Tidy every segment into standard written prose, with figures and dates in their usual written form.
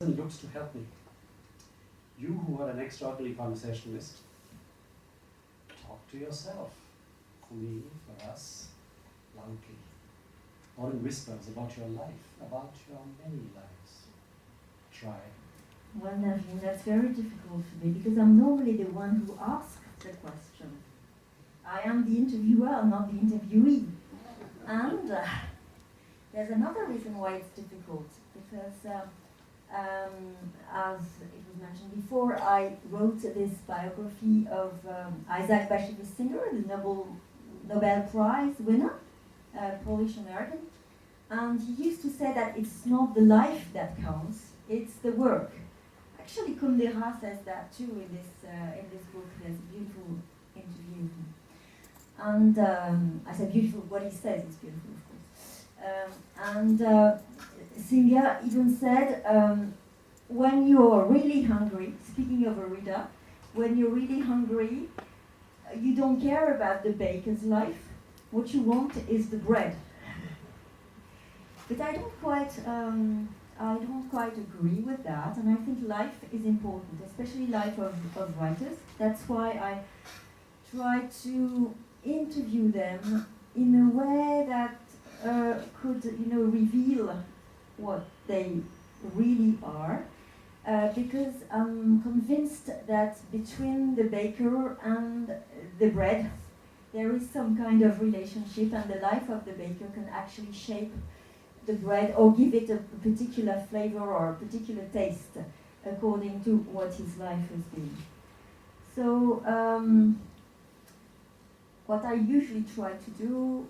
looks to help me. You who are an extraordinary conversationalist, talk to yourself. For me, for us, loudly. Or in whispers about your life, about your many lives. Try. Well, Noiville, that's very difficult for me because I'm normally the one who asks the question. I am the interviewer, not the interviewee. And there's another reason why it's difficult, because as it was mentioned before, I wrote this biography of Isaac Bashevis Singer, the Nobel Prize winner, Polish-American. And he used to say that it's not the life that counts, it's the work. Actually, Kundera says that too in this book. There's a beautiful interview. And I said beautiful, what he says is beautiful, of course. Singer even said, when you're really hungry, speaking of a reader, when you're really hungry, you don't care about the baker's life. What you want is the bread. But I don't quite agree with that, and I think life is important, especially life of writers. That's why I try to interview them in a way that could, reveal what they really are, because I'm convinced that between the baker and the bread, there is some kind of relationship, and the life of the baker can actually shape the bread or give it a particular flavor or a particular taste according to what his life has been. So what I usually try to do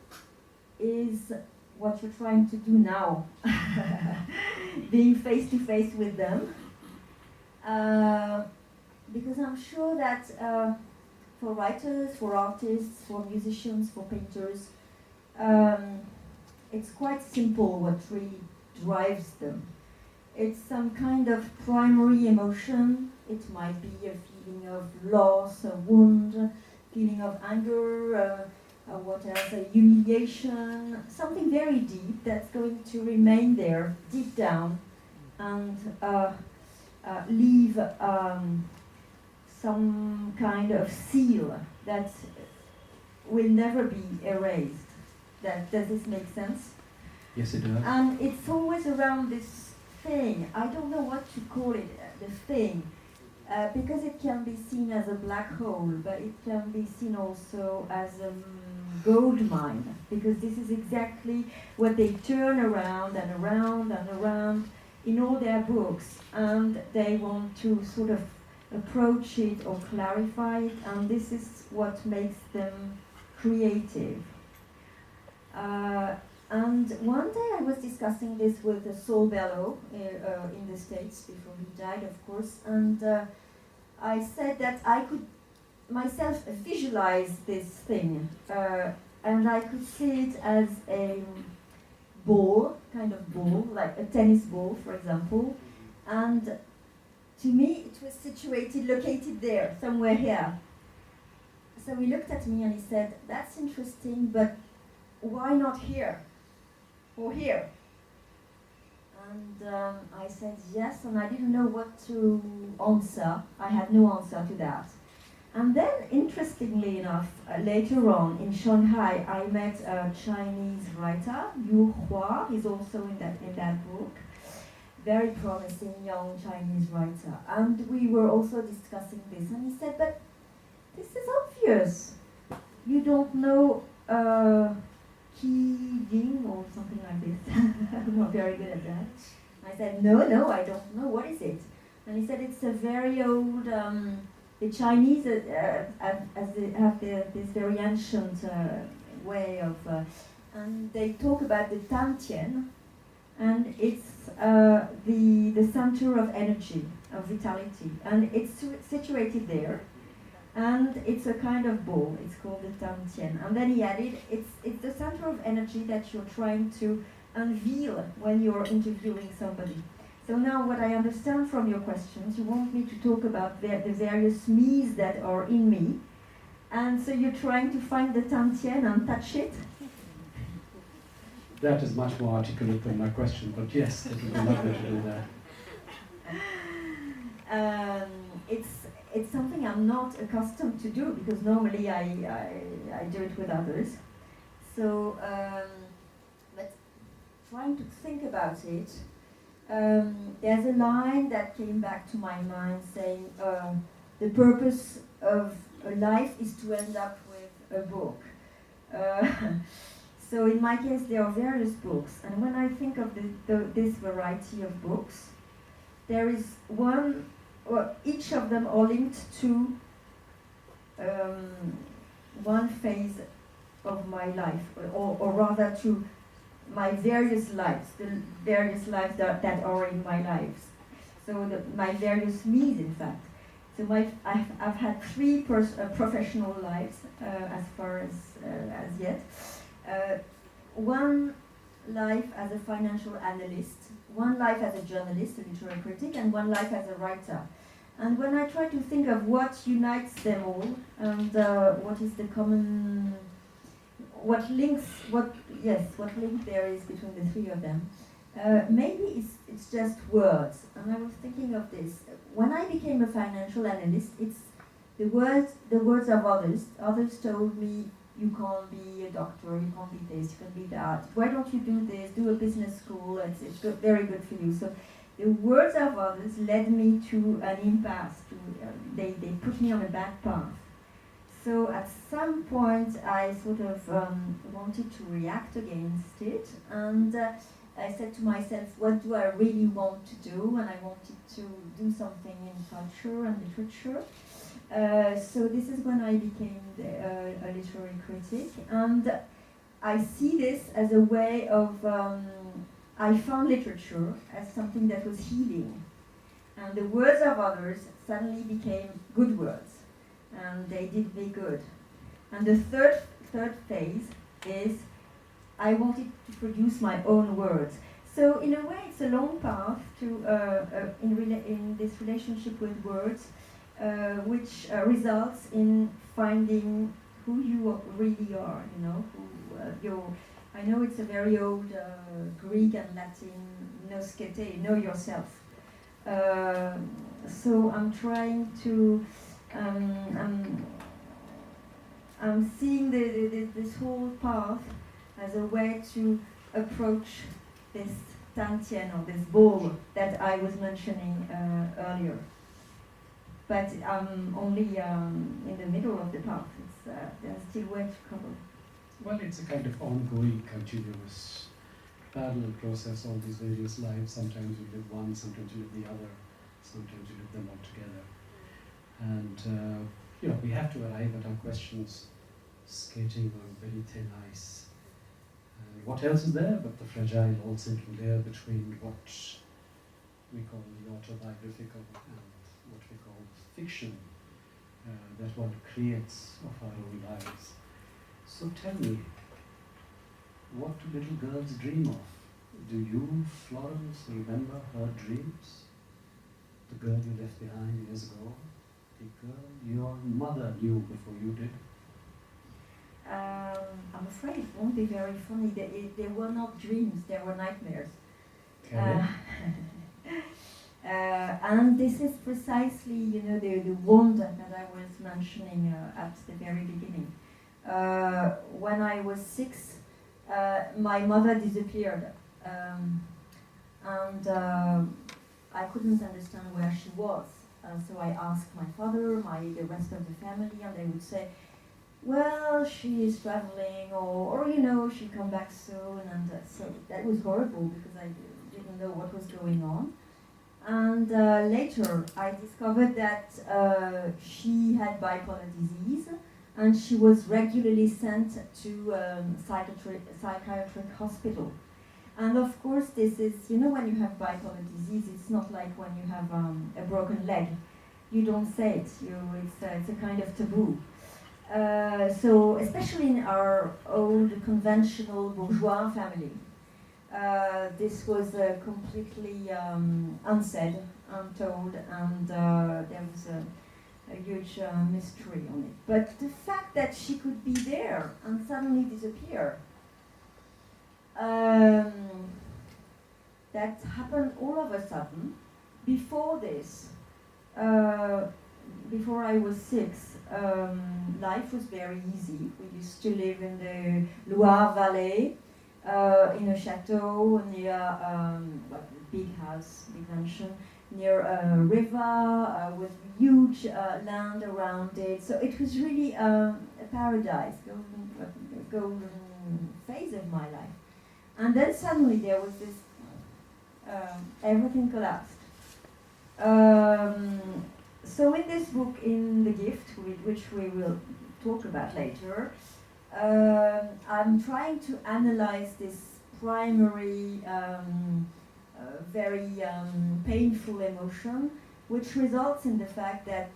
is what you're trying to do now, being face to face with them, because I'm sure that for writers, for artists, for musicians, for painters, it's quite simple what really drives them. It's some kind of primary emotion. It might be a feeling of loss, a wound, a feeling of anger, what else, a humiliation, something very deep that's going to remain there deep down and leave some kind of seal that will never be erased. Does this make sense? Yes, it does. And it's always around this thing. I don't know what to call it, the thing, because it can be seen as a black hole, but it can be seen also as a gold mine, because this is exactly what they turn around and around and around in all their books, and they want to sort of approach it or clarify it, and this is what makes them creative. And one day I was discussing this with Saul Bellow in the States before he died, of course, and I said that I could myself visualize this thing, and I could see it as a ball, kind of ball, like a tennis ball, for example, and to me it was located there, somewhere here. So he looked at me and he said, "That's interesting, but why not here? Or here?" And I said yes, and I didn't know what to answer. I had no answer to that. And then, interestingly enough, later on in Shanghai, I met a Chinese writer, Yu Hua. He's also in that book. Very promising young Chinese writer. And we were also discussing this, and he said, "But this is obvious. You don't know Qi Jing or something like this." I'm not very good at that. I said, no, I don't know. What is it? And he said, it's a very old, the Chinese have this very ancient way of, and they talk about the Tantien, and it's the center of energy, of vitality, and it's situated there. And it's a kind of ball, it's called the Tantien. And then he added, it's the center of energy that you're trying to unveil when you're interviewing somebody. So now what I understand from your questions, you want me to talk about the various me's that are in me. And so you're trying to find the Tantien and touch it? That is much more articulate than my question, but yes, it would be lovely to do that. It's something I'm not accustomed to do because normally I do it with others. So, but trying to think about it, there's a line that came back to my mind saying, the purpose of a life is to end up with a book. So in my case, there are various books, and when I think of this variety of books, there is one, or each of them are linked to one phase of my life, or rather to my various lives, the various lives that are in my lives. So my various me's, in fact. So I've had three professional lives as far as yet. One life as a financial analyst, one life as a journalist, a literary critic, and one life as a writer. And when I try to think of what unites them all, and what is the common, what link there is between the three of them, maybe it's just words. And I was thinking of this. When I became a financial analyst, it's the words of others. Others told me, you can't be a doctor, you can't be this, you can't be that. Why don't you do this? Do a business school, it's good, very good for you. So the words of others led me to an impasse. They put me on a bad path. So at some point I sort of wanted to react against it, and I said to myself, what do I really want to do? And I wanted to do something in culture and literature. So this is when I became a literary critic, and I see this as a way of, I found literature as something that was healing, and the words of others suddenly became good words, and they did me good. And the third phase is I wanted to produce my own words. So in a way it's a long path to in this relationship with words, which results in finding who you really are, I know it's a very old Greek and Latin noskete, know yourself. So I'm trying to, I'm seeing this whole path as a way to approach this Tantien, or this ball that I was mentioning earlier. But I'm only in the middle of the path. There's still way to cover. Well, it's a kind of ongoing, continuous, parallel process, all these various lives. Sometimes you live one, sometimes you live the other, sometimes you live them all together. And, we have to arrive at our questions skating on very thin ice. What else is there but the fragile, all-sinking layer between what we call the autobiographical and what we call fiction that one creates of our own lives. So tell me, what do little girls dream of? Do you, Florence, remember her dreams? The girl you left behind years ago? The girl your mother knew before you did? I'm afraid it won't be very funny. They were not dreams, they were nightmares. Okay. And this is precisely, the wound that I was mentioning at the very beginning. When I was 6, my mother disappeared, and I couldn't understand where she was. So I asked my father, the rest of the family, and they would say, well, she is traveling, or she'll come back soon, and so that was horrible because I didn't know what was going on. And later I discovered that she had bipolar disease, and she was regularly sent to psychiatric hospital. And of course this is, when you have bipolar disease, it's not like when you have a broken leg. You don't say it, it's a kind of taboo. So especially in our old conventional bourgeois family, this was completely unsaid, untold, and there was a huge mystery on it. But the fact that she could be there and suddenly disappear, that happened all of a sudden. Before this, before I was 6, life was very easy. We used to live in the Loire Valley, in a chateau near a big house, big mansion, near a river with huge land around it. So it was really a paradise, golden phase of my life. And then suddenly there was this, everything collapsed. So in this book, in The Gift, which we will talk about later, I'm trying to analyze this primary, very painful emotion, which results in the fact that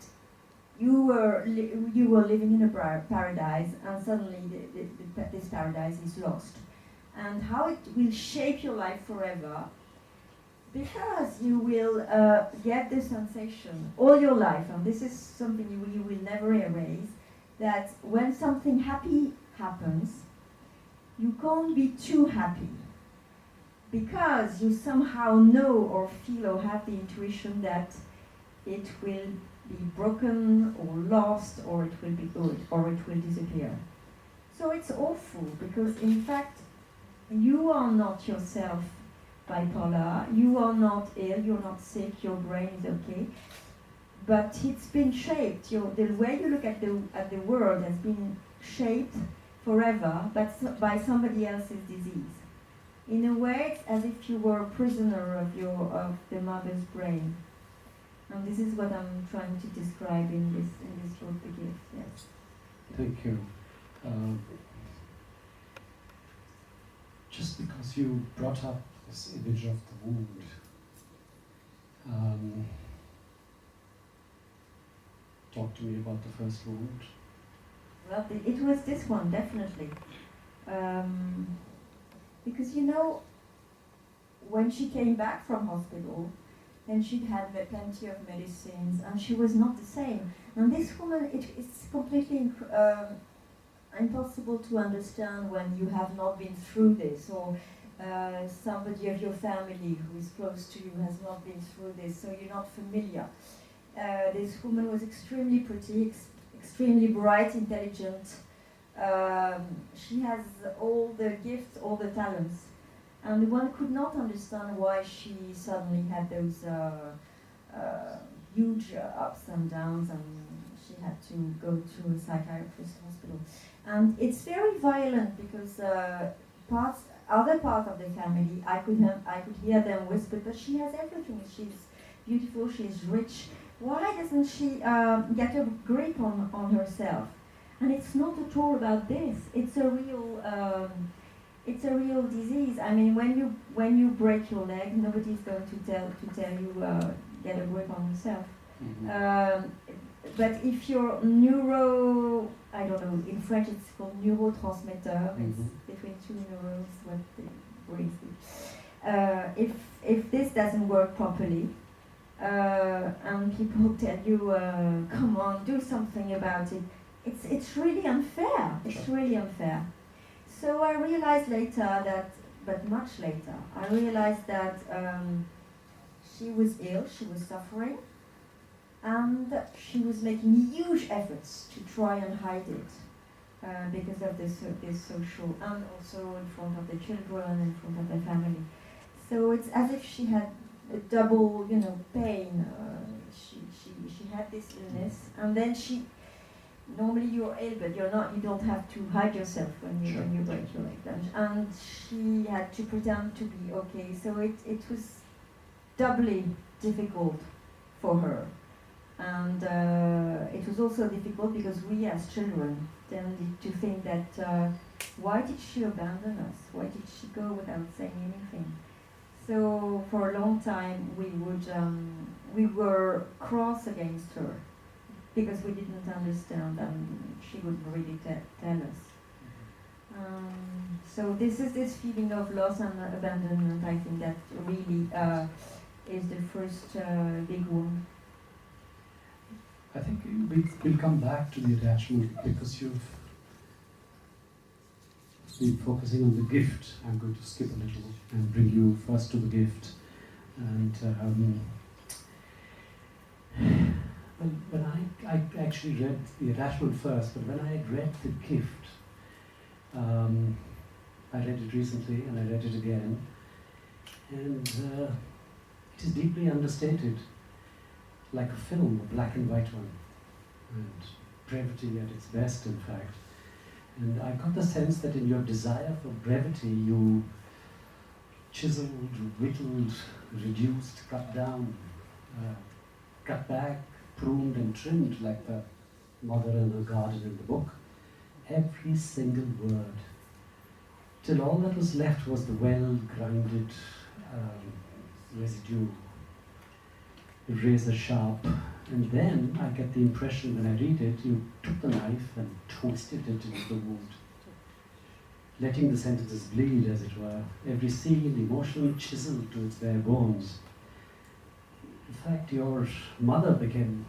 you were living in a paradise, and suddenly this paradise is lost, and how it will shape your life forever. Because you will get the sensation all your life, and this is something you will never erase, that when something happy happens, you can't be too happy. Because you somehow know or feel or have the intuition that it will be broken or lost, or it will be good, or it will disappear. So it's awful, because in fact, you are not yourself bipolar, you are not ill, you're not sick, your brain is okay, but it's been shaped. The way you look at the world has been shaped forever, but by somebody else's disease. In a way, it's as if you were a prisoner of the mother's brain, and this is what I'm trying to describe in this book, The Gift. Yes. Thank you. Just because you brought up this image of the wound, talk to me about the first wound. Well, it was this one, definitely. Because when she came back from hospital, then she'd had plenty of medicines, and she was not the same. And this woman, it's completely impossible to understand when you have not been through this, or somebody of your family who is close to you has not been through this, so you're not familiar. This woman was extremely pretty, extremely bright, intelligent. She has all the gifts, all the talents. And one could not understand why she suddenly had those huge ups and downs, and she had to go to a psychiatrist hospital. And it's very violent, because other part of the family, I could hear them whisper, but she has everything. She's beautiful, she's rich. Why doesn't she get a grip on herself? And it's not at all about this. It's a real disease. I mean, when you break your leg, nobody's going to tell you get a grip on yourself. Mm-hmm. But if you're I don't know, in French it's called neurotransmitter, mm-hmm. It's between two neurons, what the brain is. If this doesn't work properly, and people tell you, come on, do something about it, it's really unfair. It's really unfair. So I realized later that, but much later, I realized that she was ill, she was suffering, and she was making huge efforts to try and hide it because of this social, and also in front of the children, in front of the family. So it's as if she had a double, pain. She had this illness, and then normally you're ill, but you don't have to hide yourself when you break your leg. And she had to pretend to be okay. So it was doubly difficult for her. And it was also difficult because we as children tended to think that why did she abandon us? Why did she go without saying anything? So for a long time we were cross against her, because we didn't understand, and she wouldn't really tell us. So this is this feeling of loss and abandonment, I think, that really is the first big wound. I think we'll come back to the attachment, because you've been focusing on the gift. I'm going to skip a little and bring you first to the gift. And Well, when I actually read the attachment first, but when I had read The Gift, I read it recently and I read it again, and it is deeply understated, like a film, a black and white one, and brevity at its best, in fact. And I got the sense that in your desire for brevity, you chiseled, whittled, reduced, cut down, cut back, pruned and trimmed like the mother in her garden in the book, every single word, till all that was left was the well-grounded residue, razor sharp. And then I get the impression when I read it, you took the knife and twisted it into the wound, letting the sentences bleed, as it were, every scene emotionally chiseled to its bare bones. In fact, your mother became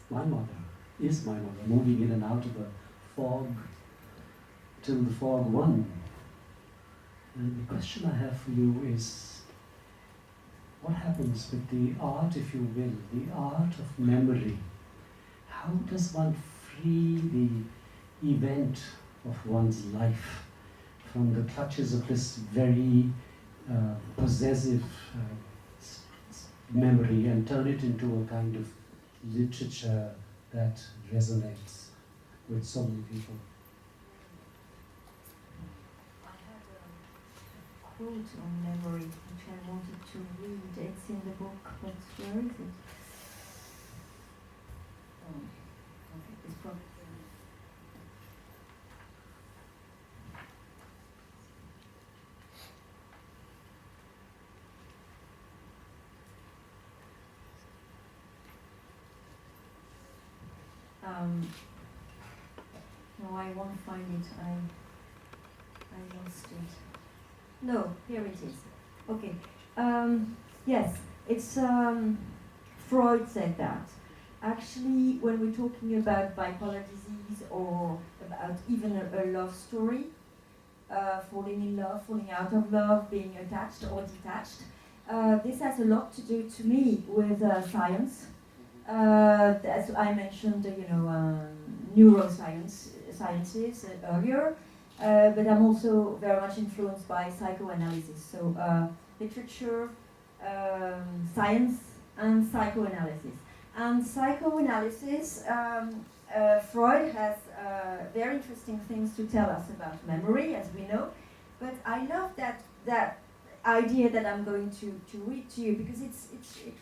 my mother, is my mother, moving in and out of the fog till the fog won. And the question I have for you is, what happens with the art, if you will, the art of memory? How does one free the event of one's life from the clutches of this very possessive memory and turn it into a kind of literature that resonates with so many people? Quote on memory, which I wanted to read. It's in the book, but where is it? Okay, it's probably. No, I won't find it. I lost it. No, here it is. Okay. Yes, it's Freud said that. Actually, when we're talking about bipolar disease or about even a love story, falling in love, falling out of love, being attached or detached, this has a lot to do, to me, with science. As I mentioned, neurosciences earlier. But I'm also very much influenced by psychoanalysis. So literature, science, and psychoanalysis. And psychoanalysis, Freud has very interesting things to tell us about memory, as we know. But I love that idea that I'm going to read to you, because it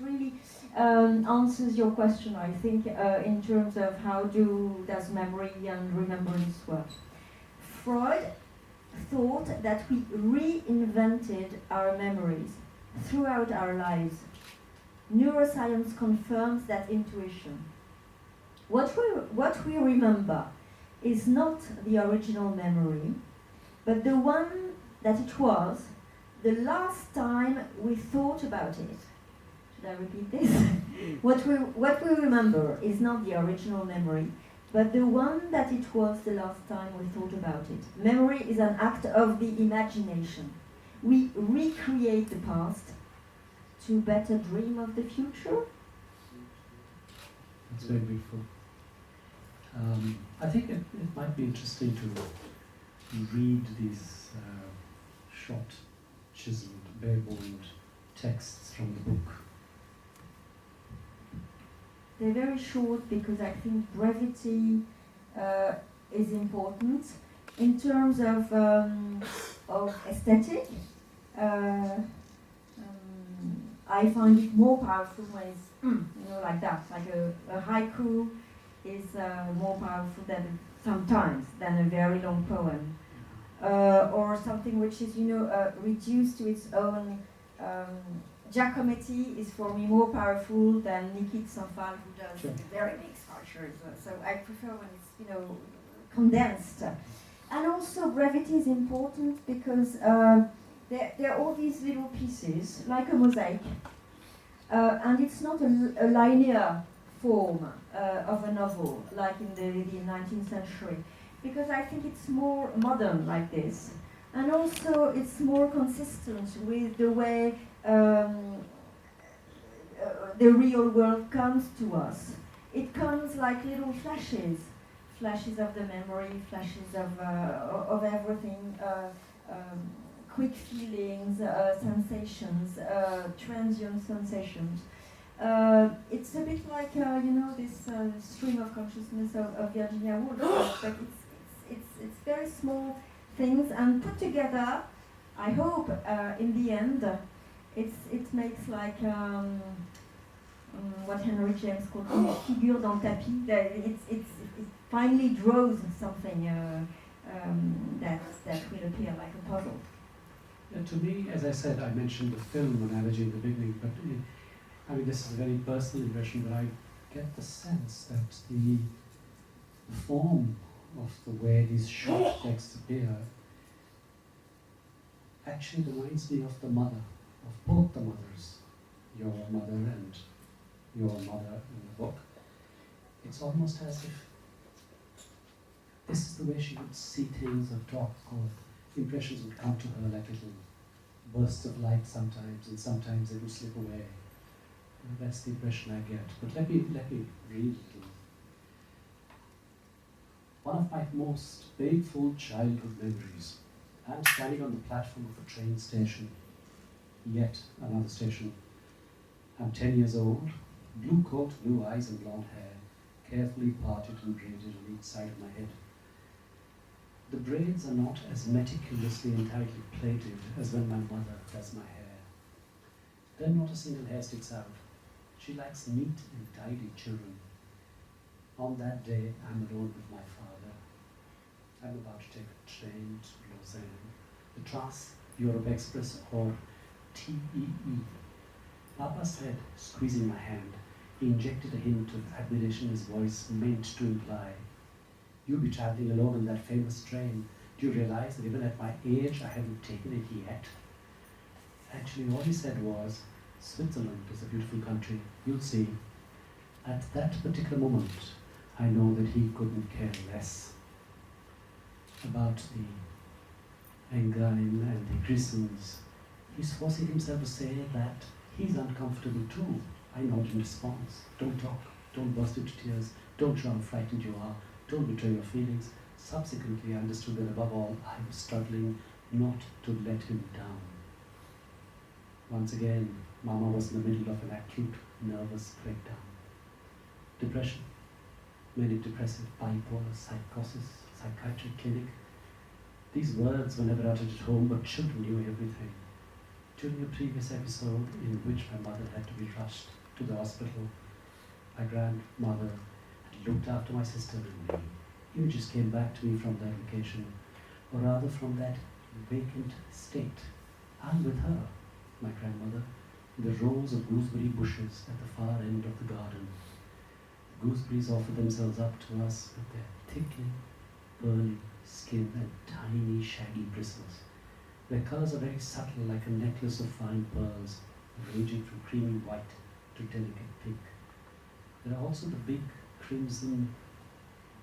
really answers your question, I think, in terms of how does memory and remembrance work. Freud thought that we reinvented our memories throughout our lives. Neuroscience confirms that intuition. What we remember is not the original memory, but the one that it was the last time we thought about it. Should I repeat this? What we remember is not the original memory, but the one that it was the last time we thought about it. Memory is an act of the imagination. We recreate the past to better dream of the future. That's very beautiful. I think it might be interesting to read these short, chiseled, bare-boned texts from the book. They're very short because I think brevity is important. In terms of aesthetic, I find it more powerful when it's like that. Like a haiku is more powerful sometimes than a very long poem, or something which is reduced to its own. Giacometti is for me more powerful than Nikit Sanfal, who does very big sculptures. So I prefer when it's condensed. And also brevity is important because there are all these little pieces, like a mosaic, and it's not a linear form of a novel, like in the 19th century, because I think it's more modern like this. And also it's more consistent with the way the real world comes to us. it comes like little flashes of the memory, flashes of everything, quick feelings, sensations, transient sensations. It's a bit like this stream of consciousness of Virginia Woolf, but it's very small things and put together. I hope in the end it makes like what Henry James called une figure dans tapis. It finally draws something that will appear like a puzzle. To me, as I said, I mentioned the film analogy in the beginning, but I mean, this is a very personal impression, but I get the sense that the form of the way these short texts appear actually reminds me of the mother, of both the mothers, your mother and your mother in the book. It's almost as if this is the way she would see things or talk, or impressions would come to her like little bursts of light sometimes, and sometimes they would slip away. That's the impression I get. But let me read a little. One of my most painful childhood memories. I'm standing on the platform of a train station, yet another station. I'm 10 years old, blue coat, blue eyes and blonde hair, carefully parted and braided on each side of my head. The braids are not as meticulously and tightly plaited as when my mother does my hair. Then not a single hair sticks out. She likes neat and tidy children. On that day, I'm alone with my father. I'm about to take a train to Lausanne, the Trans-Europe Express, or TEE. Papa said, squeezing my hand. He injected a hint of admiration his voice meant to imply. You'll be traveling alone on that famous train. Do you realize that even at my age, I haven't taken it yet? Actually, all he said was, Switzerland is a beautiful country. You'll see. At that particular moment, I know that he couldn't care less about the Engadine and the Grissons. He's forcing himself to say that he's uncomfortable too. I nod in response. Don't talk. Don't burst into tears. Don't show how frightened you are. Don't betray your feelings. Subsequently, I understood that above all, I was struggling not to let him down. Once again, Mama was in the middle of an acute nervous breakdown. Depression, manic depressive, bipolar, psychosis, psychiatric clinic. These words were never uttered at home, but children knew everything. During a previous episode in which my mother had to be rushed to the hospital, my grandmother had looked after my sister and me. Images came back to me from that vacation, or rather from that vacant state. I'm with her, my grandmother, in the rows of gooseberry bushes at the far end of the garden. The gooseberries offer themselves up to us with their thickly pearly skin and tiny shaggy bristles. Their colours are very subtle, like a necklace of fine pearls, ranging from creamy white to delicate pink. There are also the big crimson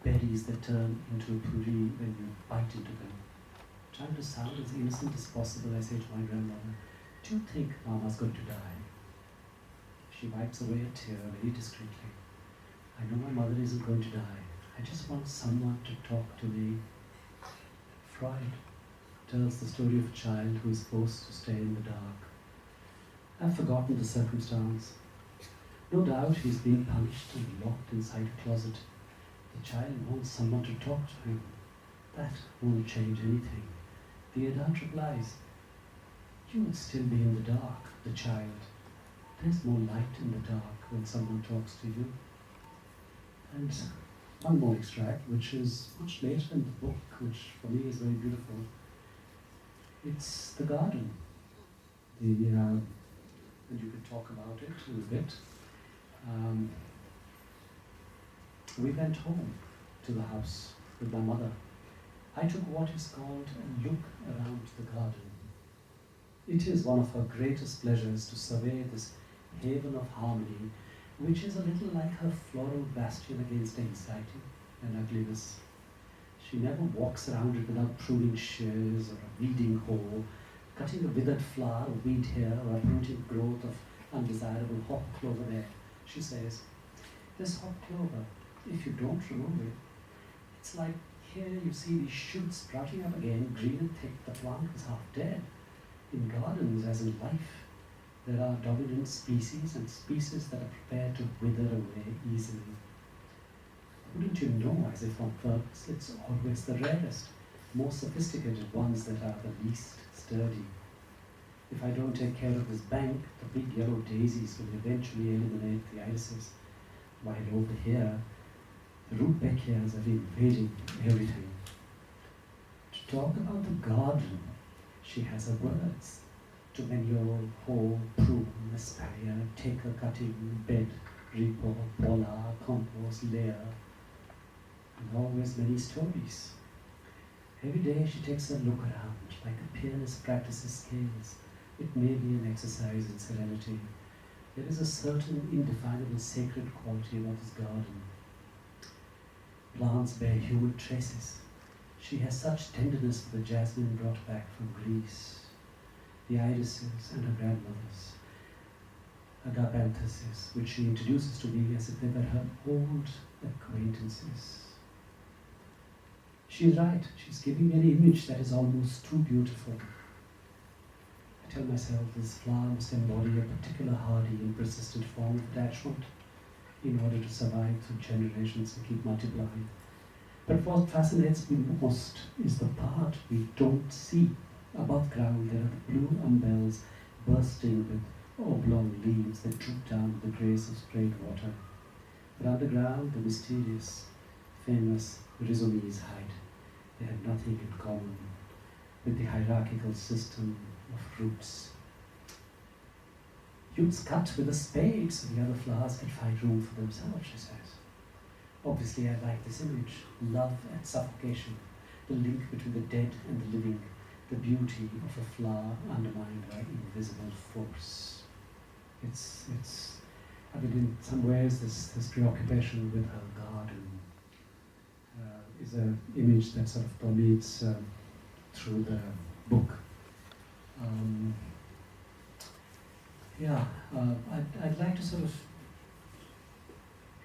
berries that turn into a puree when you bite into them. Trying to sound as innocent as possible, I say to my grandmother, do you think Mama's going to die? She wipes away a tear very discreetly. I know my mother isn't going to die. I just want someone to talk to me. Freud tells the story of a child who is forced to stay in the dark. I've forgotten the circumstance. No doubt he's being punished and locked inside a closet. The child wants someone to talk to him. That won't change anything. The adult replies, you would still be in the dark, the child. There's more light in the dark when someone talks to you. And one more extract, which is much later in the book, which for me is very beautiful. It's the garden. And you could talk about it a little bit. We went home to the house with my mother. I took what is called a look around the garden. It is one of her greatest pleasures to survey this haven of harmony, which is a little like her floral bastion against anxiety and ugliness. She never walks around it without pruning shears or a weeding hoe, cutting a withered flower or weed here or uprooting growth of undesirable hop clover there. She says, This hot clover, if you don't remove it, it's like here you see these shoots sprouting up again, green and thick. The plant is half dead. In gardens, as in life, there are dominant species and species that are prepared to wither away easily. Wouldn't you know, as if on purpose, it's always the rarest, most sophisticated ones that are the least sturdy. If I don't take care of this bank, the big yellow daisies will eventually eliminate the irises, while over here, the rudbeckias are invading everything. To talk about the garden, she has her words. To manure, hoe, prune, aspire, take a cutting, bed, repo, pola, compost, layer, and always many stories. Every day she takes a look around, like a pianist practices scales. It may be an exercise in serenity. There is a certain indefinable sacred quality about this garden. Plants bear human traces. She has such tenderness for the jasmine brought back from Greece, the irises and her grandmother's, agapanthuses, which she introduces to me as if they were her old acquaintances. She's right, she's giving me an image that is almost too beautiful. I tell myself this flower must embody a particular hardy and persistent form of attachment in order to survive through generations and keep multiplying. But what fascinates me most is the part we don't see. Above ground there are the blue umbels bursting with oblong leaves that droop down with the grace of sprayed water. But underground the mysterious, famous rhizomes hide. They have nothing in common with the hierarchical system of roots. Youths cut with a spade so the other flowers can find room for themselves, she says. Obviously I like this image, love and suffocation, the link between the dead and the living, the beauty of a flower undermined by invisible force. I mean, in some ways this preoccupation with her garden is an image that sort of permeates through the book. I'd like to sort of,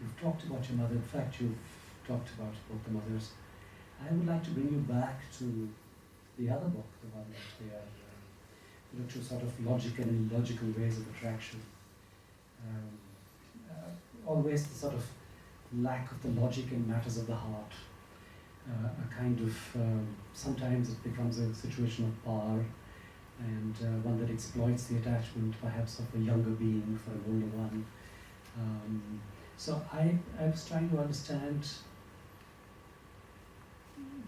you've talked about your mother, in fact you've talked about both the mothers. I would like to bring you back to the other book, the one that we are, to sort of logical and illogical ways of attraction. Always the sort of lack of the logic in matters of the heart. A kind of, sometimes it becomes a situation of power, and one that exploits the attachment perhaps of a younger being for an older one. So I was trying to understand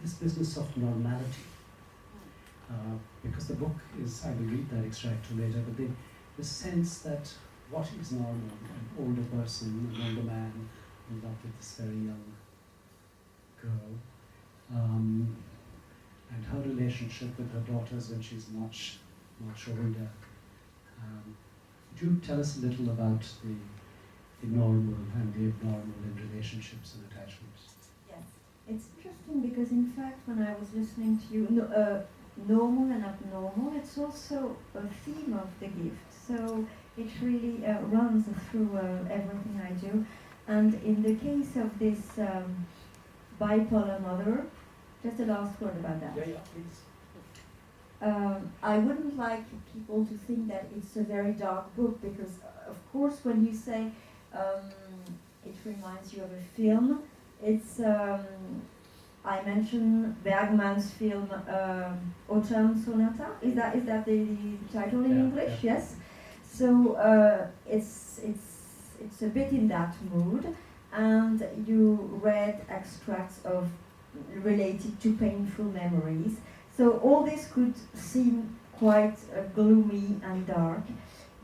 this business of normality, because the book is, I will read that extract later, but the sense that what is normal, an older person, an older man in love with this very young girl, and her relationship with her daughters when she's much older. Could you tell us a little about the normal and the abnormal in relationships and attachments? Yes, it's interesting because in fact when I was listening to you, normal and abnormal, it's also a theme of the gift. So it really runs through everything I do. And in the case of this bipolar mother, just a last word about that. Yeah, please. I wouldn't like people to think that it's a very dark book because, of course, when you say it reminds you of a film, it's, I mentioned Bergman's film Autumn Sonata. Is that the title in English? Yeah. Yes. So it's a bit in that mood, and you read extracts of related to painful memories. So all this could seem quite gloomy and dark,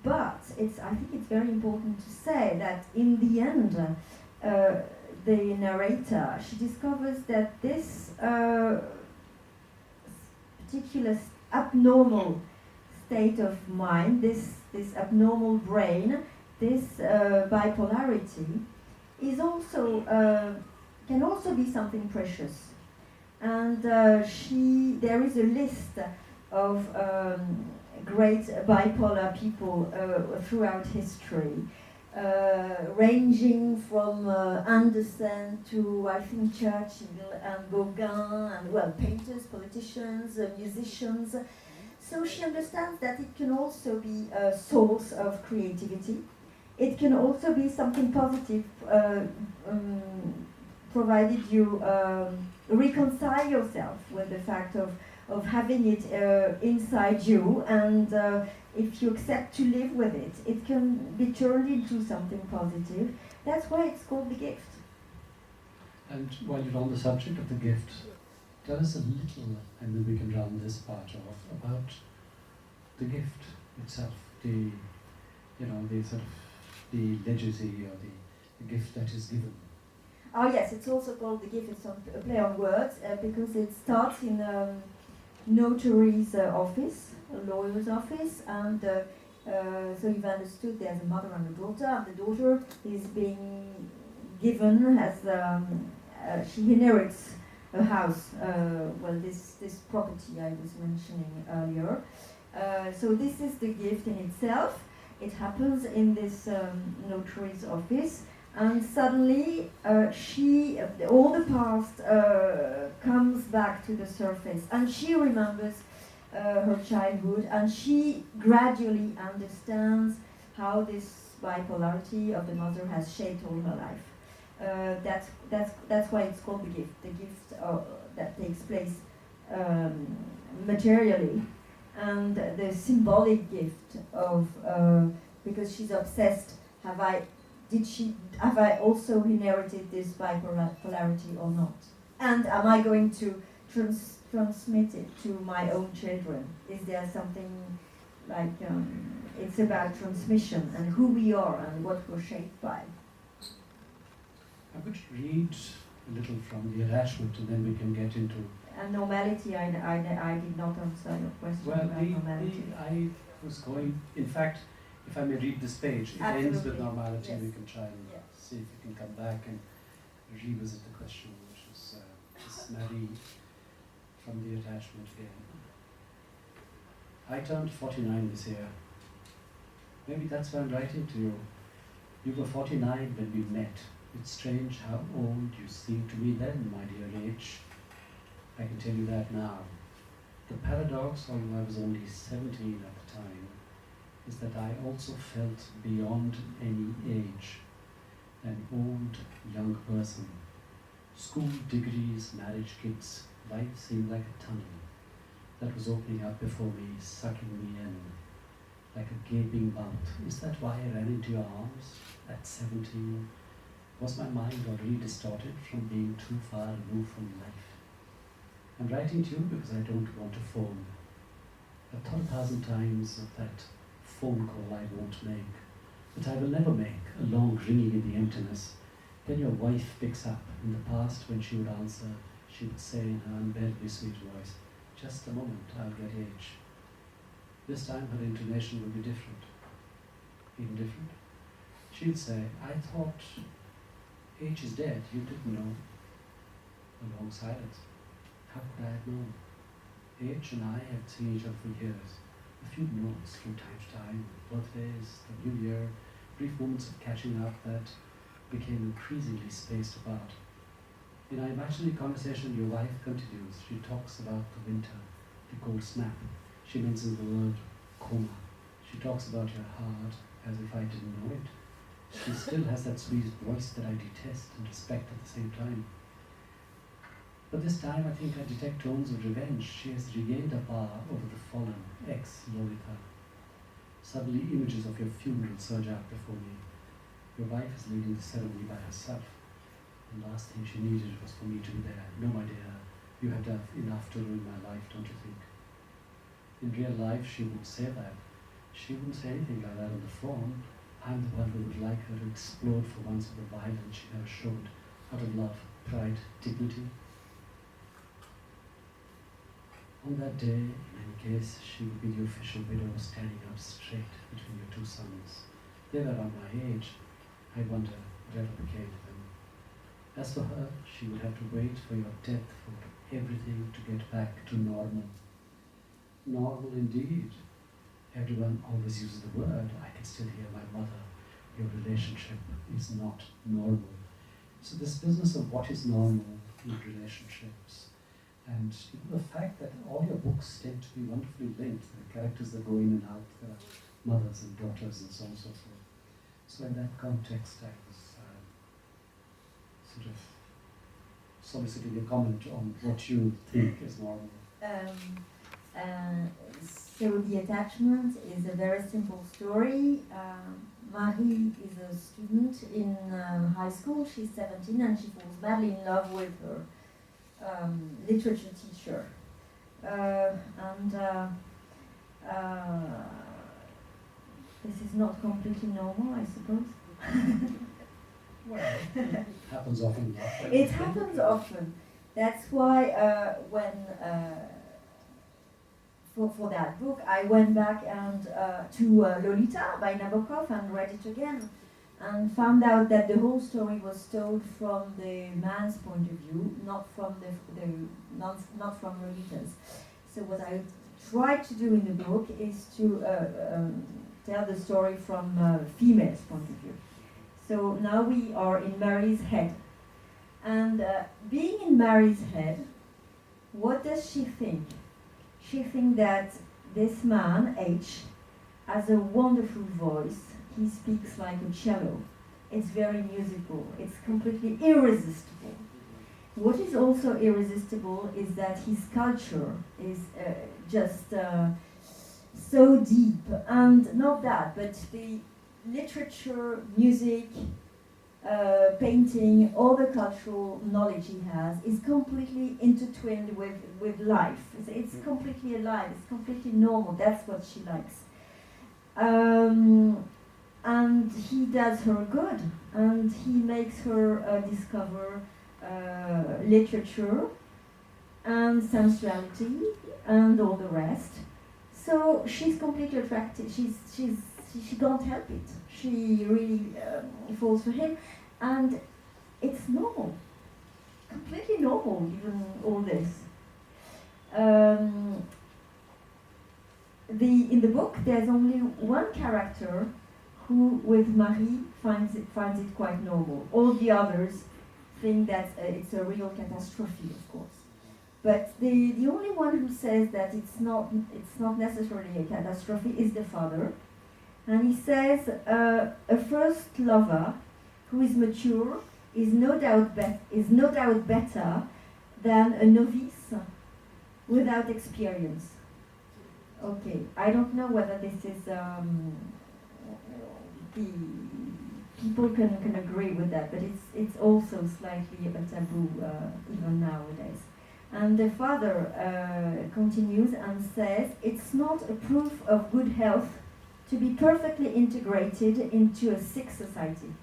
but I think it's very important to say that in the end, the narrator, she discovers that this particular abnormal state of mind, this abnormal brain, this bipolarity, is also can also be something precious. And there is a list of great bipolar people throughout history. ranging from Anderson to, I think, Churchill and Gauguin, and, well, painters, politicians, musicians. So she understands that it can also be a source of creativity. It can also be something positive, provided you reconcile yourself with the fact of having it inside you, and if you accept to live with it, it can be turned into something positive. That's why it's called the gift. And while you're on the subject of the gift, tell us a little, and then we can round this part off, about the gift itself, the sort of the legacy or the gift that is given. Oh yes, it's also called the gift. It's a play on words because it starts in a notary's office, a lawyer's office, and so you've understood there's a mother and a daughter, and the daughter is being given as she inherits a house. This property I was mentioning earlier. So this is the gift in itself. It happens in this notary's office, and suddenly all the past comes back to the surface, and she remembers her childhood, and she gradually understands how this bipolarity of the mother has shaped all her life. That's why it's called the gift. The gift that takes place materially. And the symbolic gift of because she's obsessed. Have I also inherited this bipolarity or not? And am I going to transmit it to my own children? Is there something like it's about transmission and who we are and what we're shaped by? I would read a little from the attachment, and then we can get into. And normality, I did not answer your question about normality. I was going, in fact, if I may read this page, it Absolutely. ends with normality. Yes. We can try and see if we can come back and revisit the question, which is this Marie from the attachment again. I turned 49 this year. Maybe that's why I'm writing to you. You were 49 when we met. It's strange how old you seemed to me then, my dear H. I can tell you that now. The paradox, although I was only 17 at the time, is that I also felt beyond any age, an old young person. School degrees, marriage kits, life seemed like a tunnel that was opening up before me, sucking me in, like a gaping mouth. Is that why I ran into your arms at 17? Was my mind already distorted from being too far removed from life? I'm writing to you because I don't want to phone. I've thought 1,000 times of that phone call I won't make, that I will never make, a long ringing in the emptiness. Then your wife picks up. In the past, when she would answer, she would say in her unbearably sweet voice, "Just a moment, I'll get H." This time her intonation would be different. Even different. She'd say, "I thought H is dead, you didn't know." A long silence. How could I have known? H and I had seen each other for years. A few notes from time to time, birthdays, the new year, brief moments of catching up that became increasingly spaced apart. In our imaginary conversation, your wife continues. She talks about the winter, the cold snap. She mentions the word coma. She talks about your heart as if I didn't know it. She still has that sweet voice that I detest and respect at the same time. But this time I think I detect tones of revenge. She has regained her power over the fallen ex-Lolita. Suddenly images of your funeral surge up before me. Your wife is leading the ceremony by herself. The last thing she needed was for me to be there. No, my dear, you have done enough to ruin my life, don't you think? In real life she wouldn't say that. She wouldn't say anything like that on the phone. I'm the one who would like her to explode for once with the violence she never showed, out of love, pride, dignity. On that day, in any case, she would be the official widow standing up straight between your two sons. They were around my age. I wonder whatever became of them. As for her, she would have to wait for your death for everything to get back to normal. Normal indeed. Everyone always uses the word. I can still hear my mother your relationship is not normal. So this business of what is normal in relationships, and the fact that all your books tend to be wonderfully linked, the characters that go in and out, there are mothers and daughters and so on and so forth. So in that context, I was sort of soliciting a comment on what you think is normal. So the attachment is a very simple story. Marie is a student in high school. She's 17 and she falls madly in love with her literature teacher. This is not completely normal, I suppose. Well, it happens often. It happens often. That's why for that book, I went back and to Lolita by Nabokov and read it again, and found out that the whole story was told from the man's point of view, not from not from Lolita's. So what I tried to do in the book is to tell the story from female's point of view. So now we are in Mary's head, and being in Mary's head, what does she think? She thinks that this man, H, has a wonderful voice. He speaks like a cello. It's very musical. It's completely irresistible. What is also irresistible is that his culture is just so deep. And not that, but the literature, music, painting, all the cultural knowledge he has is completely intertwined with life. It's completely alive, it's completely normal, that's what she likes. And he does her good, and he makes her discover literature and sensuality and all the rest. So she's completely attracted, she can't help it. She really falls for him, and it's normal, completely normal, even all this. In the book, there's only one character who, with Marie, finds it quite normal. All the others think that it's a real catastrophe, of course. But the only one who says that it's not necessarily a catastrophe is the father. And he says, a first lover who is mature is no doubt better than a novice without experience. Okay, I don't know whether this is people can agree with that, but it's also slightly a taboo even nowadays. And the father continues and says, it's not a proof of good health to be perfectly integrated into a sick society.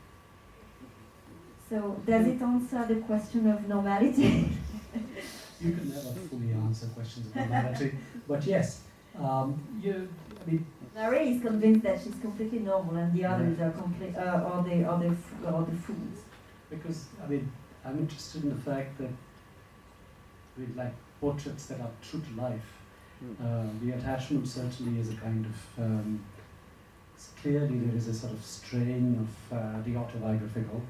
So, does it answer the question of normality? You can never fully answer questions of normality, but yes, Marie is convinced that she's completely normal, and the others are the fools. Because I'm interested in the fact that we like portraits that are true to life. The attachment certainly is a kind of clearly there is a sort of strain of the autobiographical,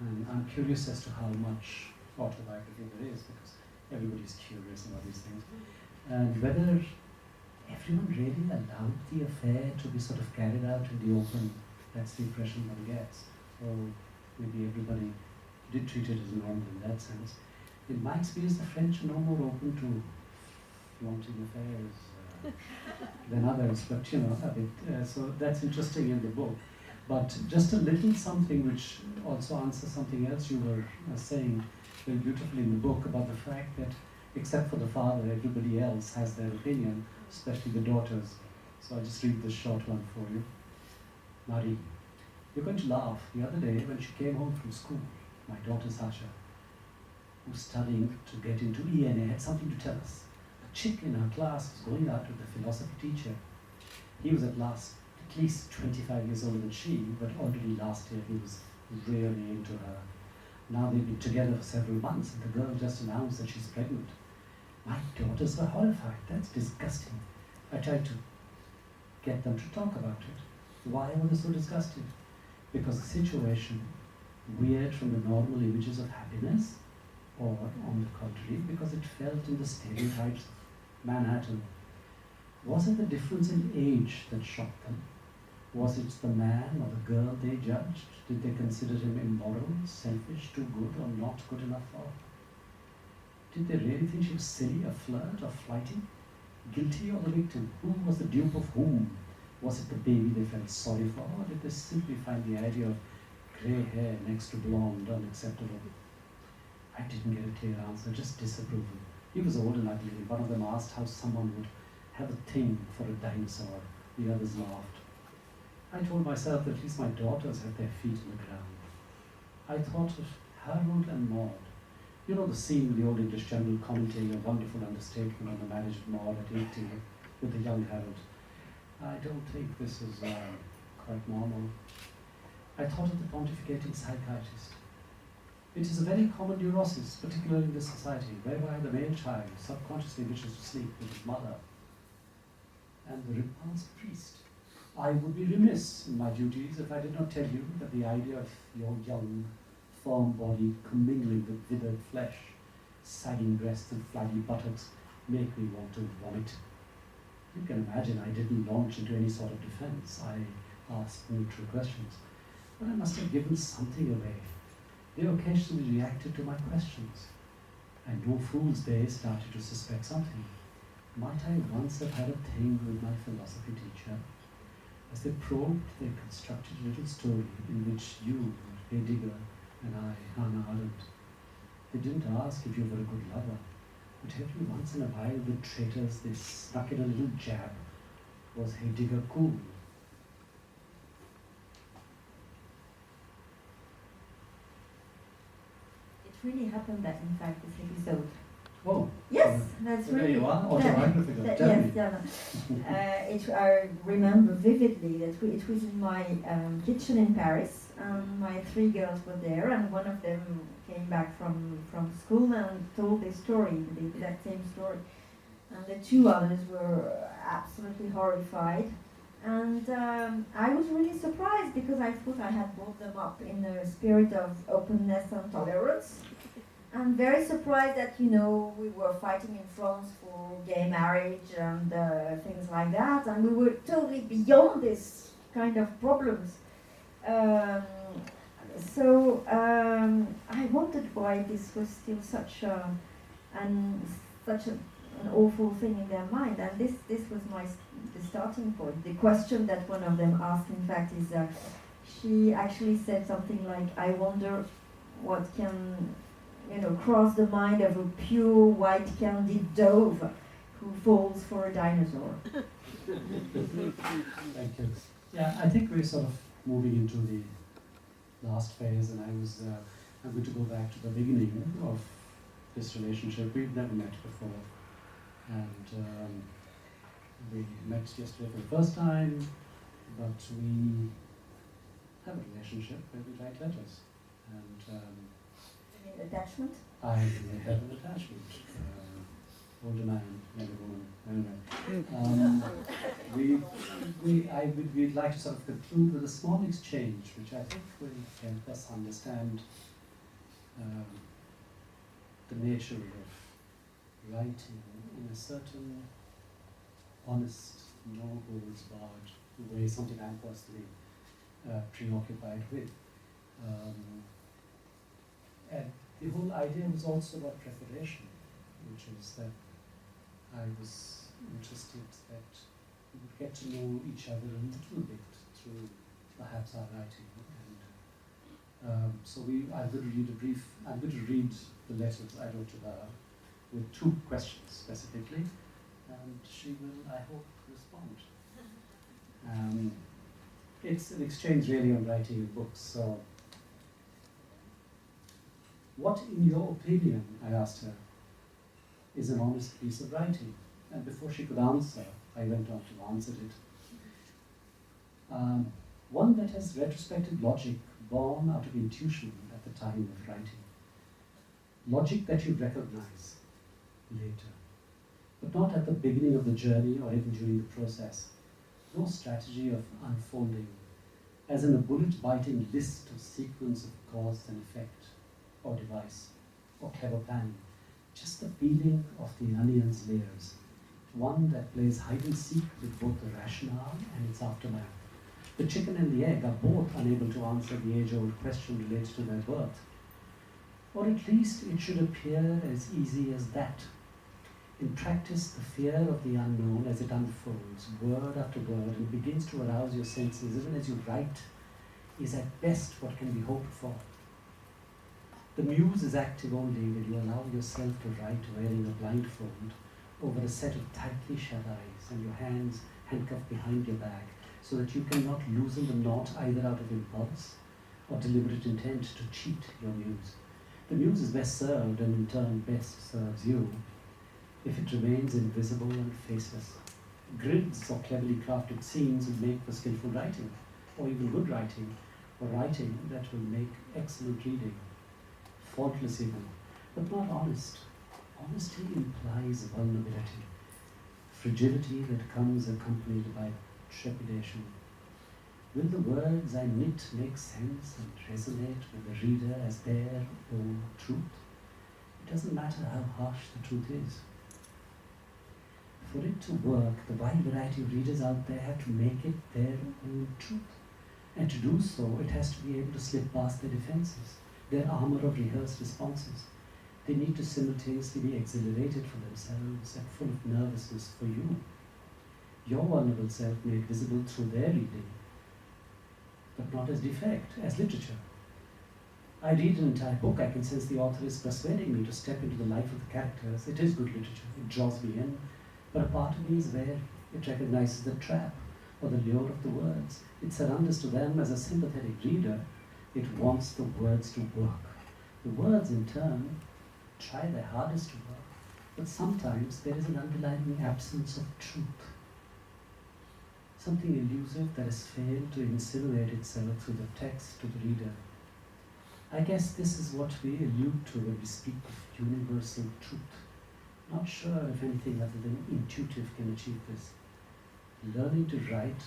and I'm curious as to how much autobiography there is, because everybody's curious about these things, and whether everyone really allowed the affair to be sort of carried out in the open. That's the impression one gets. Or maybe everybody did treat it as normal in that sense. In my experience, the French are no more open to flaunting affairs than others, but a bit. So that's interesting in the book. But just a little something which also answers something else you were saying very beautifully in the book about the fact that except for the father, everybody else has their opinion, especially the daughters. So I'll just read this short one for you. Marie, you're going to laugh. The other day when she came home from school, my daughter Sasha, who's studying to get into ENA, had something to tell us. A chick in her class was going out with the philosophy teacher. He was at least 25 years older than she, but already last year he was really into her. Now they've been together for several months, and the girl just announced that she's pregnant. My daughters were horrified. That's disgusting. I tried to get them to talk about it. Why were they so disgusted? because the situation veered from the normal images of happiness, or on the contrary, because it felt in the stereotypes of Manhattan. Was it the difference in age that shocked them? Was it the man or the girl they judged? Did they consider him immoral, selfish, too good, or not good enough for her? Did they really think she was silly, a flirt, or flighty? Guilty or the victim? Who was the dupe of whom? Was it the baby they felt sorry for, or did they simply find the idea of grey hair next to blonde unacceptable? I didn't get a clear answer, just disapproval. He was old and ugly. One of them asked how someone would have a thing for a dinosaur. The others laughed. I told myself that at least my daughters had their feet on the ground. I thought of Harold and Maud. You know the scene with the Old English general commenting a wonderful understatement on the marriage of Maud at 80 with the young Harold. I don't think this is quite normal. I thought of the pontificating psychiatrist. It is a very common neurosis, particularly in this society, whereby the male child subconsciously wishes to sleep with his mother. And the repulsed priest. I would be remiss in my duties if I did not tell you that the idea of your young, firm body commingling with withered flesh, sagging breasts and flaggy buttocks make me want to vomit. You can imagine I didn't launch into any sort of defense. I asked neutral questions, but I must have given something away. They occasionally reacted to my questions. And no fool's day started to suspect something. Might I once have had a thing with my philosophy teacher? As they probed, they constructed a little story in which you, Heidegger, and I, Hannah Arendt. They didn't ask if you were a good lover, but every once in a while the traitors they snuck in a little jab. Was Heidegger cool? It really happened that, in fact, this episode. Oh. Yes, that's there really. you are, autobiographical. Yes, I remember vividly that it was in my kitchen in Paris, and my 3 girls were there, and one of them came back from school and told this story, the exact same story. And the 2 others were absolutely horrified. And I was really surprised because I thought I had brought them up in a spirit of openness and tolerance. I'm very surprised that, we were fighting in France for gay marriage and things like that, and we were totally beyond this kind of problems. So I wondered why this was still such an awful thing in their mind, and this was the starting point. The question that one of them asked, in fact, is she actually said something like, "I wonder what can." Cross the mind of a pure white candid dove who falls for a dinosaur." Thank you. Yeah, I think we're sort of moving into the last phase, and I'm going to go back to the beginning of this relationship. We've never met before, and we met yesterday for the first time, but we have a relationship where we write letters, and attachment? I may have an attachment. Older man, younger woman. Anyway, we'd like to sort of conclude with a small exchange, which I think will help us understand the nature of writing in a certain honest, no-holds-barred way, something I'm personally preoccupied with. And the whole idea was also about preparation, which is that I was interested that we would get to know each other a little bit through perhaps our writing. And so I'm going to read the letters I wrote to her with 2 questions specifically, and she will, I hope, respond. It's an exchange really on writing books. So, what, in your opinion, I asked her, is an honest piece of writing? And before she could answer, I went on to answer it. One that has retrospective logic born out of intuition at the time of writing. Logic that you recognize later, but not at the beginning of the journey or even during the process. No strategy of unfolding as in a bullet-biting list or sequence of cause and effect, or device, or clever planning. Just the peeling of the onion's layers, one that plays hide-and-seek with both the rationale and its aftermath. The chicken and the egg are both unable to answer the age-old question related to their birth. Or at least it should appear as easy as that. In practice, the fear of the unknown as it unfolds, word after word, and begins to arouse your senses, even as you write, is at best what can be hoped for. The muse is active only when you allow yourself to write wearing a blindfold over a set of tightly shut eyes and your hands handcuffed behind your back, so that you cannot loosen the knot either out of impulse or deliberate intent to cheat your muse. The muse is best served, and in turn best serves you, if it remains invisible and faceless. Grids or cleverly crafted scenes will make for skillful writing, or even good writing, or writing that will make excellent reading, faultless even, but not honest. Honesty implies vulnerability, fragility that comes accompanied by trepidation. Will the words I knit make sense and resonate with the reader as their own truth? It doesn't matter how harsh the truth is. For it to work, the wide variety of readers out there have to make it their own truth. And to do so, it has to be able to slip past their defenses, their armor of rehearsed responses. They need to simultaneously be exhilarated for themselves and full of nervousness for you. Your vulnerable self made visible through their reading, but not as defect, as literature. I read an entire book, I can sense the author is persuading me to step into the life of the characters. It is good literature, it draws me in, but a part of me is where it recognizes the trap or the lure of the words. It surrenders to them as a sympathetic reader. It wants the words to work. The words, in turn, try their hardest to work, but sometimes there is an underlying absence of truth. Something elusive that has failed to insinuate itself through the text to the reader. I guess this is what we allude to when we speak of universal truth. Not sure if anything other than intuitive can achieve this. Learning to write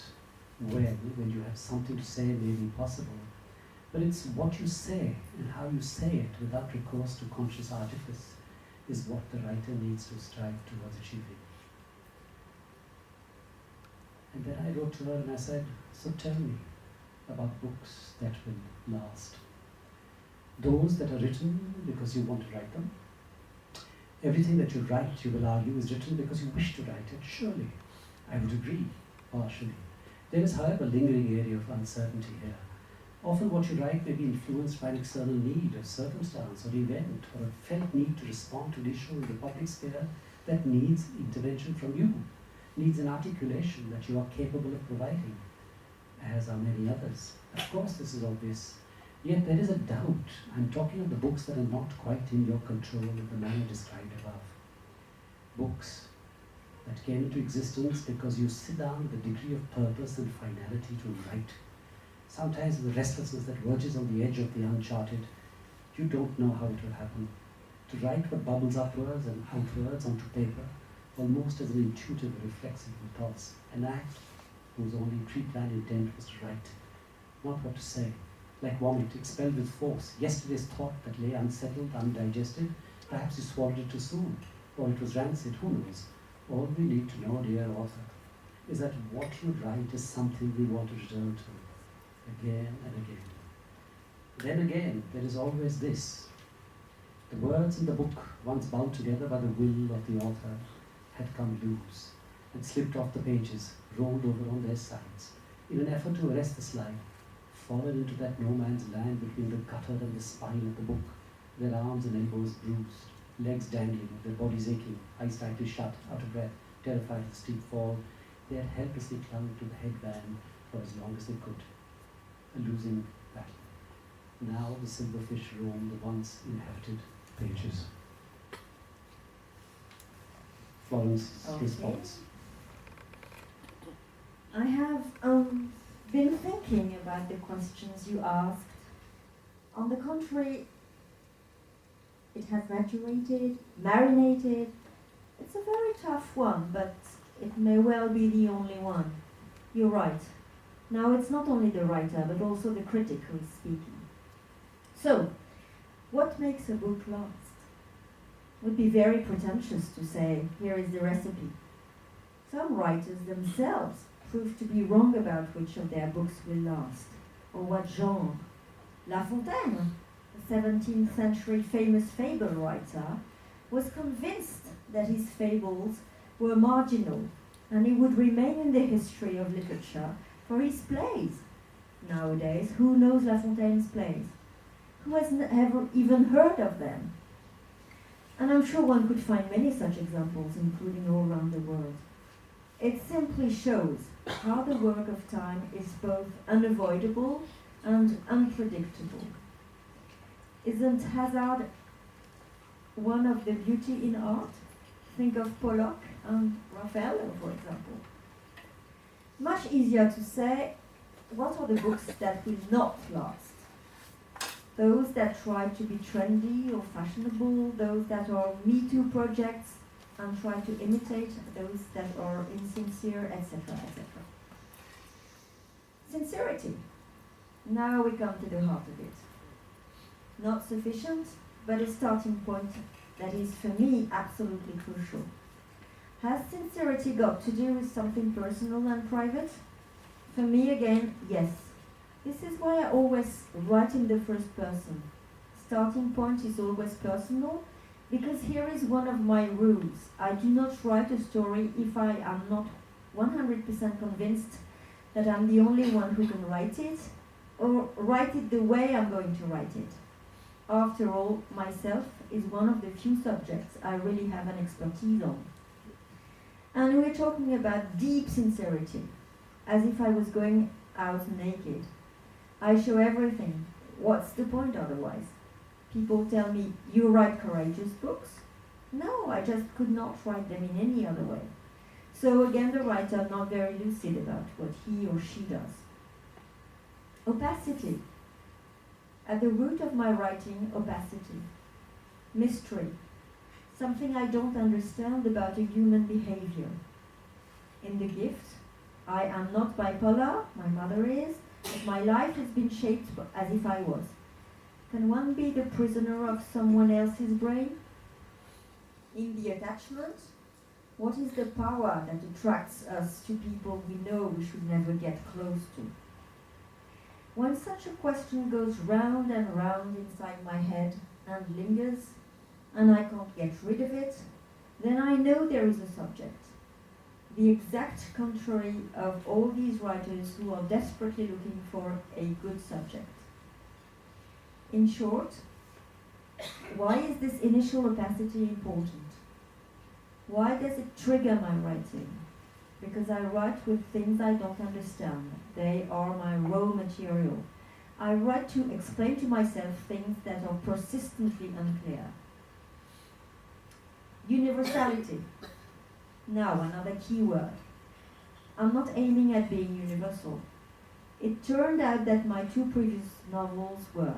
well when you have something to say may be possible, but it's what you say and how you say it without recourse to conscious artifice is what the writer needs to strive towards achieving. And then I wrote to her and I said, so tell me about books that will last. Those that are written because you want to write them. Everything that you write, you will argue, is written because you wish to write it. Surely, I would agree, partially. There is, however, a lingering area of uncertainty here. Often what you write may be influenced by an external need or circumstance or event or a felt need to respond to an issue in the public sphere that needs intervention from you, needs an articulation that you are capable of providing, as are many others. Of course, this is obvious. Yet there is a doubt. I'm talking of the books that are not quite in your control in the manner described above. Books that came into existence because you sit down with a degree of purpose and finality to write. Sometimes the restlessness that verges on the edge of the uncharted, you don't know how it will happen. To write what bubbles upwards and outwards onto paper, almost as an intuitive reflexive impulse, an act whose only pre-planned intent was to write, not what to say. Like vomit, expelled with force. Yesterday's thought that lay unsettled, undigested, perhaps you swallowed it too soon, or it was rancid, who knows? All we need to know, dear author, is that what you write is something we want to return to, again and again. Then again, there is always this. The words in the book, once bound together by the will of the author, had come loose, and slipped off the pages, rolled over on their sides, in an effort to arrest the slide, fallen into that no man's land between the gutter and the spine of the book, their arms and elbows bruised, legs dangling, their bodies aching, eyes tightly shut, out of breath, terrified of the steep fall. They had helplessly clung to the headband for as long as they could. A losing battle. Now the silverfish roam the once inhabited pages. Florence, response. I have been thinking about the questions you asked. On the contrary, it has marinated. It's a very tough one, but it may well be the only one. You're right. Now it's not only the writer, but also the critic who is speaking. So, what makes a book last? It would be very pretentious to say, here is the recipe. Some writers themselves prove to be wrong about which of their books will last, or what genre. La Fontaine, a 17th century famous fable writer, was convinced that his fables were marginal and he would remain in the history of literature for his plays. Nowadays, who knows La Fontaine's plays? Who has ever even heard of them? And I'm sure one could find many such examples, including all around the world. It simply shows how the work of time is both unavoidable and unpredictable. Isn't hazard one of the beauty in art? Think of Pollock and Raphael, for example. Much easier to say, what are the books that will not last? Those that try to be trendy or fashionable, those that are Me Too projects and try to imitate those that are insincere, etc., etc. Sincerity. Now we come to the heart of it. Not sufficient, but a starting point that is, for me, absolutely crucial. Has sincerity got to do with something personal and private? For me, again, yes. This is why I always write in the first person. Starting point is always personal, because here is one of my rules. I do not write a story if I am not 100% convinced that I'm the only one who can write it, or write it the way I'm going to write it. After all, myself is one of the few subjects I really have an expertise on. And we're talking about deep sincerity, as if I was going out naked. I show everything. What's the point otherwise? People tell me, you write courageous books? No, I just could not write them in any other way. So again, the writer not very lucid about what he or she does. Opacity. At the root of my writing, opacity. Mystery. Something I don't understand about a human behavior. In The Gift, I am not bipolar, my mother is, but my life has been shaped as if I was. Can one be the prisoner of someone else's brain? In The Attachment, what is the power that attracts us to people we know we should never get close to? When such a question goes round and round inside my head and lingers, and I can't get rid of it, then I know there is a subject. The exact contrary of all these writers who are desperately looking for a good subject. In short, why is this initial opacity important? Why does it trigger my writing? Because I write with things I don't understand. They are my raw material. I write to explain to myself things that are persistently unclear. Universality. Now, another key word. I'm not aiming at being universal. It turned out that my two previous novels were.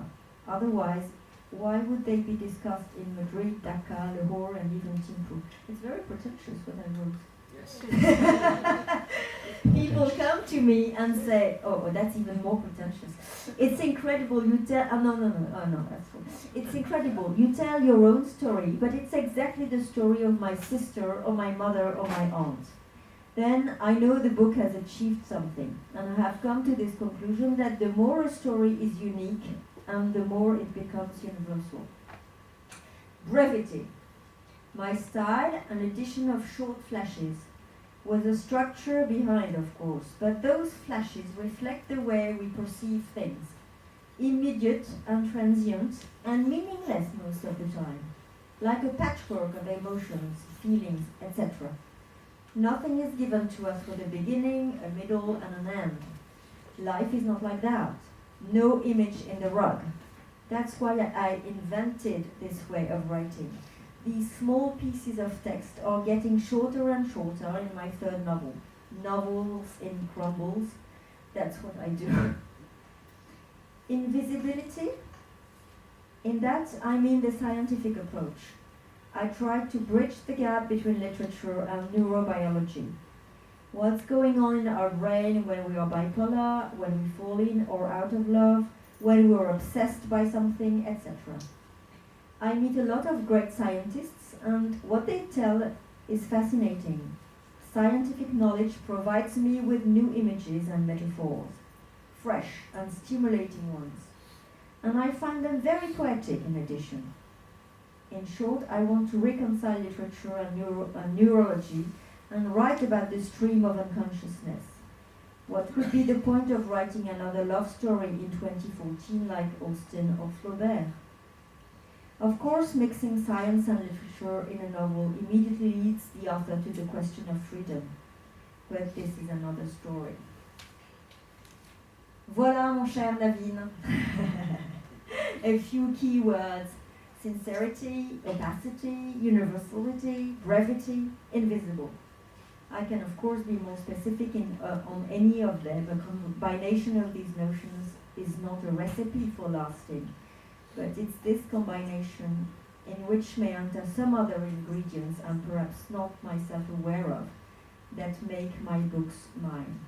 Otherwise, why would they be discussed in Madrid, Dakar, Lahore, and even Thimphu? It's very pretentious what I wrote. Yes. People come to me and say, oh, that's even more pretentious. It's incredible, you tell, no, that's cool. It's incredible, you tell your own story, but it's exactly the story of my sister, or my mother, or my aunt. Then I know the book has achieved something, and I have come to this conclusion that the more a story is unique, and the more it becomes universal. Brevity. My style, an addition of short flashes, with a structure behind, of course, but those flashes reflect the way we perceive things, immediate and transient, and meaningless most of the time, like a patchwork of emotions, feelings, etc. Nothing is given to us with a beginning, a middle, and an end. Life is not like that. No image in the rug. That's why I invented this way of writing. These small pieces of text are getting shorter and shorter in my third novel. Novels in crumbles. That's what I do. Invisibility. In that, I mean the scientific approach. I try to bridge the gap between literature and neurobiology. What's going on in our brain when we are bipolar, when we fall in or out of love, when we are obsessed by something, etc. I meet a lot of great scientists, and what they tell is fascinating. Scientific knowledge provides me with new images and metaphors, fresh and stimulating ones, and I find them very poetic in addition. In short, I want to reconcile literature and neurology and write about the stream of unconsciousness. What could be the point of writing another love story in 2014 like Austen or Flaubert? Of course, mixing science and literature in a novel immediately leads the author to the question of freedom. But this is another story. Voilà, mon cher Naveen. A few keywords: sincerity, opacity, universality, brevity, invisible. I can of course be more specific on any of them. A combination of these notions is not a recipe for lasting, but it's this combination in which may enter some other ingredients I'm perhaps not myself aware of that make my books mine.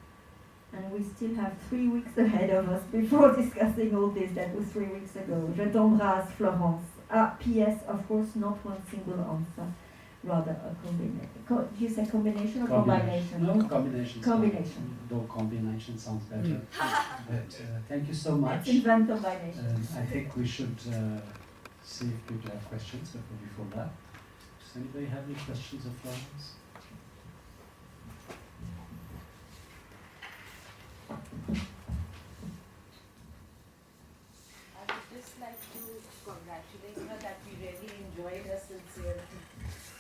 And we still have 3 weeks ahead of us before discussing all this. That was 3 weeks ago. Je t'embrasse, Florence. P.S. Of course, not one single answer, rather a combination. You say combination or combination? No, combination. Combination. Though combination sounds better. But thank you so much. Let's invent combination. I think we should see if people have questions before that. Does anybody have any questions of Florence? I would just like to congratulate her that we really enjoyed her sincerity,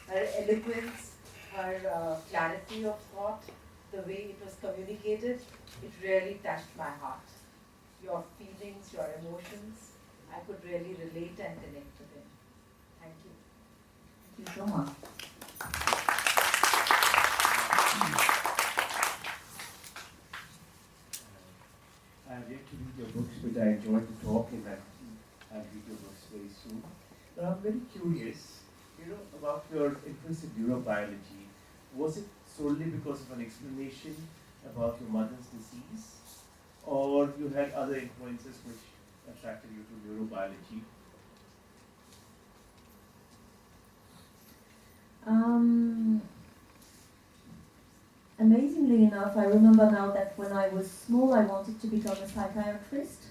her eloquence, her clarity of thought, the way it was communicated. It really touched my heart. Your feelings, your emotions, I could really relate and connect to them. Thank you. Thank you so much. I have yet to read your books, but I enjoyed the talk and I'll read your books very soon. But I'm very curious, about your interest in neurobiology. Was it solely because of an explanation about your mother's disease, or you had other influences which attracted you to neurobiology? Amazingly enough, I remember now that when I was small, I wanted to become a psychiatrist.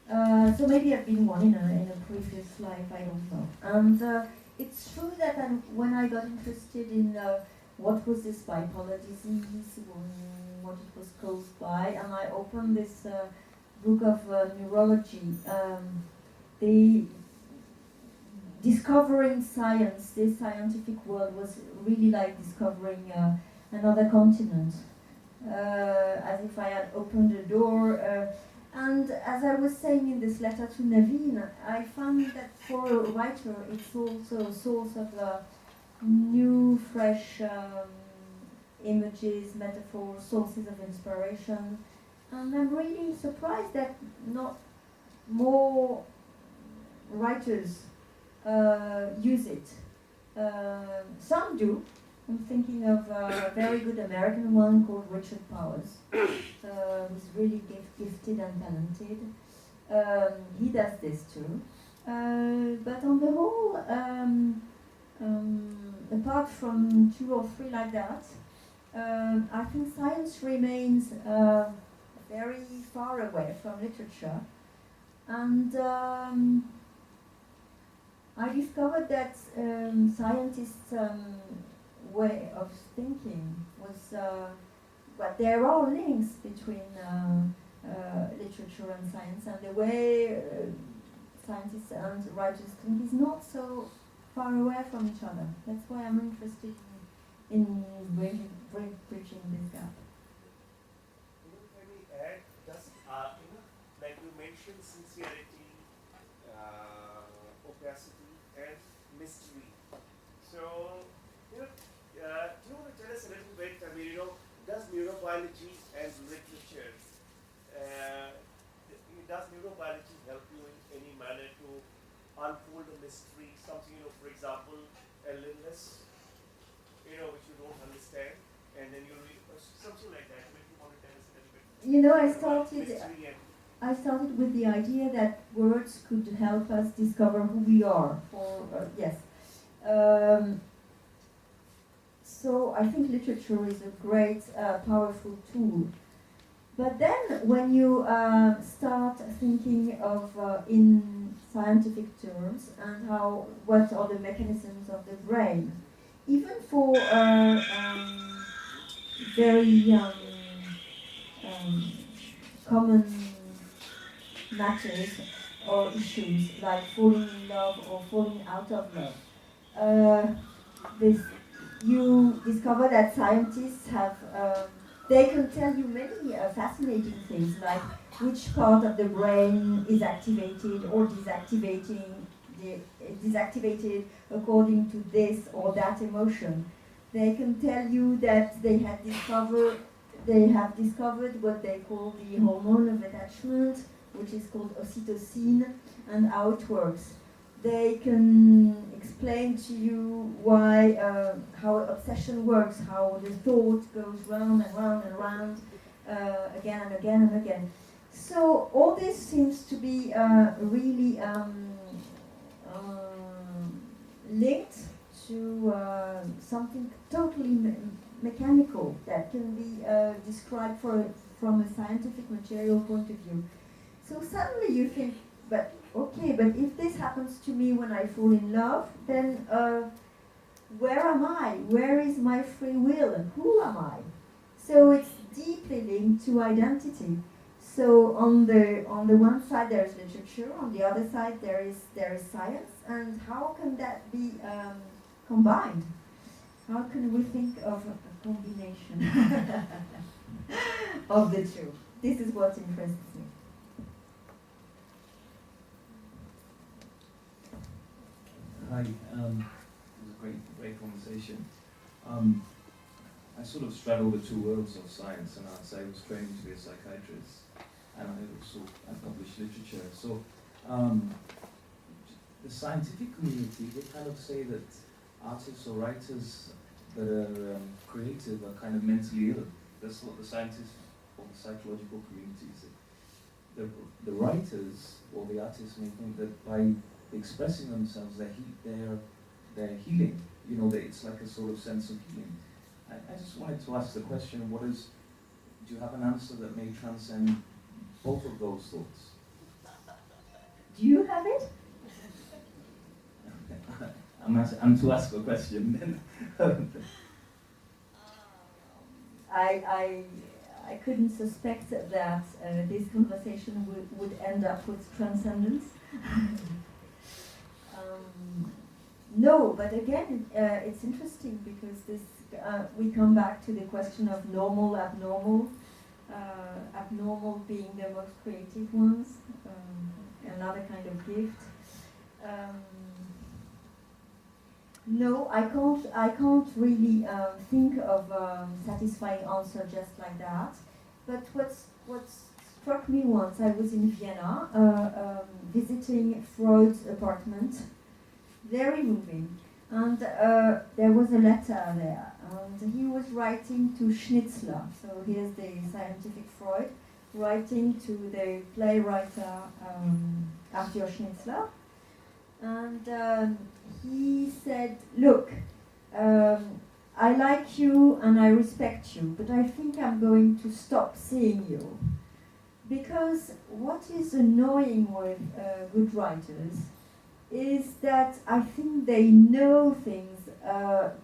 So maybe I've been one in a previous life, I don't know. And it's true that when I got interested in what was this bipolar disease, what it was caused by, and I opened this book of neurology, the discovering science, this scientific world was really like discovering another continent, as if I had opened a door. And as I was saying in this letter to Naveen, I found that for a writer it's also a source of new, fresh images, metaphors, sources of inspiration. And I'm really surprised that not more writers use it. Some do. I'm thinking of a very good American one called Richard Powers, who's really gifted and talented. He does this too. But on the whole, apart from 2 or 3 like that, I think science remains very far away from literature. And I discovered that scientists' way of thinking was, but there are links between literature and science, and the way scientists and writers think is not so far away from each other. That's why I'm interested in bridging this gap. Let me add, just like you mentioned, sincerity, opacity, and mystery. So, do you want to tell us a little bit? I mean, does neurobiology and literature, does neurobiology help you in any manner to unfold a mystery? Something, for example, a illness, which you don't understand, and then you read something like that. Maybe you want to tell us a little bit. You know, about history and I started with the idea that words could help us discover who we are. Yes. So I think literature is a great, powerful tool. But then when you start thinking of in scientific terms and what are the mechanisms of the brain, even for very common matters or issues like falling in love or falling out of love, you discover that scientists have they can tell you many fascinating things, like which part of the brain is activated or desactivated according to this or that emotion. They can tell you that they have discovered what they call the hormone of attachment, which is called oxytocin, and how it works. They can explain to you how obsession works, how the thought goes round and round and round, again and again and again. So all this seems to be really linked to something totally mechanical that can be described from a scientific material point of view. So suddenly you think, but if this happens to me when I fall in love, then where am I? Where is my free will? Who am I? So it's deeply linked to identity. So on the one side there is literature, on the other side there is science, and how can that be combined? How can we think of a combination of the two? This is what interests me. Hi, it was a great conversation. I sort of straddle the two worlds of science and arts. I was training to be a psychiatrist, and I published literature. So the scientific community, they kind of say that artists or writers that are creative are kind of mentally ill. That's what the scientists or the psychological community say. The writers or the artists may think that by expressing themselves, they're healing. You know, it's like a sort of sense of healing. I just wanted to ask the question: do you have an answer that may transcend both of those thoughts? Do you have it? I'm to ask a question then. I couldn't suspect that this conversation would end up with transcendence. No, but again, it's interesting because we come back to the question of normal, abnormal. Abnormal being the most creative ones, another kind of gift. No, I can't really think of a satisfying answer just like that. But what struck me once, I was in Vienna visiting Freud's apartment, very moving, and there was a letter there, and he was writing to Schnitzler. So here's the scientific Freud writing to the playwright Arthur Schnitzler. And he said, look, I like you and I respect you, but I think I'm going to stop seeing you. Because what is annoying with good writers is that I think they know things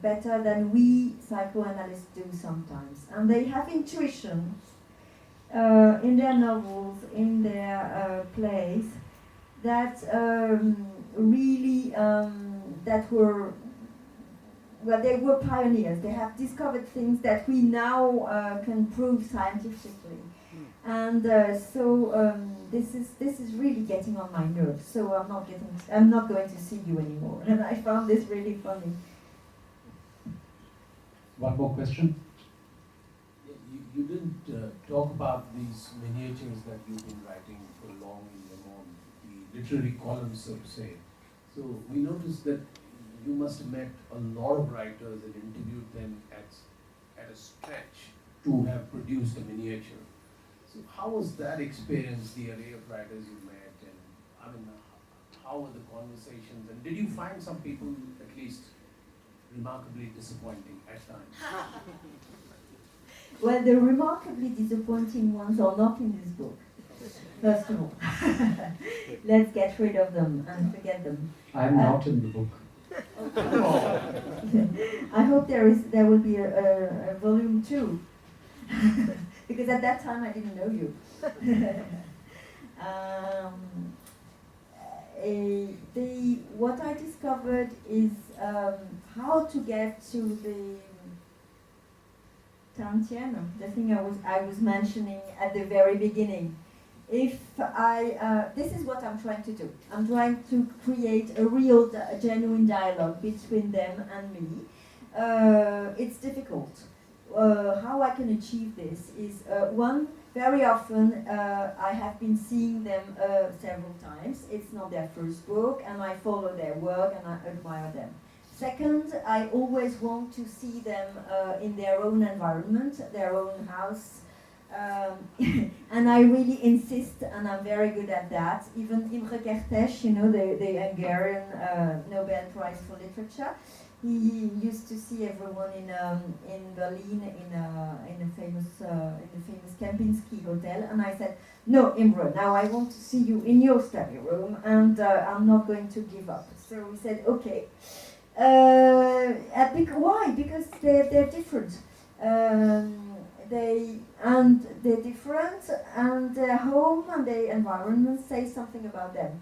better than we psychoanalysts do sometimes. And they have intuitions in their novels, in their plays, that really they were pioneers. They have discovered things that we now can prove scientifically, and so this is really getting on my nerves. So I'm not going to see you anymore. And I found this really funny. One more question. You didn't talk about these miniatures that you've been writing for long in Le Monde, the literary columns, so to say. So we noticed that you must have met a lot of writers and interviewed them at at a stretch to have produced a miniature. So how was that experience, the array of writers you met, and I mean, how were the conversations, and did you find some people at least remarkably disappointing at times? Well, the remarkably disappointing ones are not in this book. First of all, let's get rid of them and forget them. I'm not in the book. I hope there will be a volume 2, because at that time I didn't know you. What I discovered is how to get to the Tantienne, the thing I was mentioning at the very beginning. This is what I'm trying to do. I'm trying to create a real, genuine dialogue between them and me. It's difficult. How I can achieve this is, one, very often I have been seeing them several times. It's not their first book, and I follow their work and I admire them. Second, I always want to see them in their own environment, their own house. And I really insist, and I'm very good at that. Even Imre Kertész, the Hungarian Nobel Prize for Literature, he used to see everyone in Berlin in the famous Kempinski hotel, and I said, "No, Imre, now I want to see you in your study room, and I'm not going to give up." So he said, "Okay." Why? Because they're different. They're different, and their home and their environment say something about them.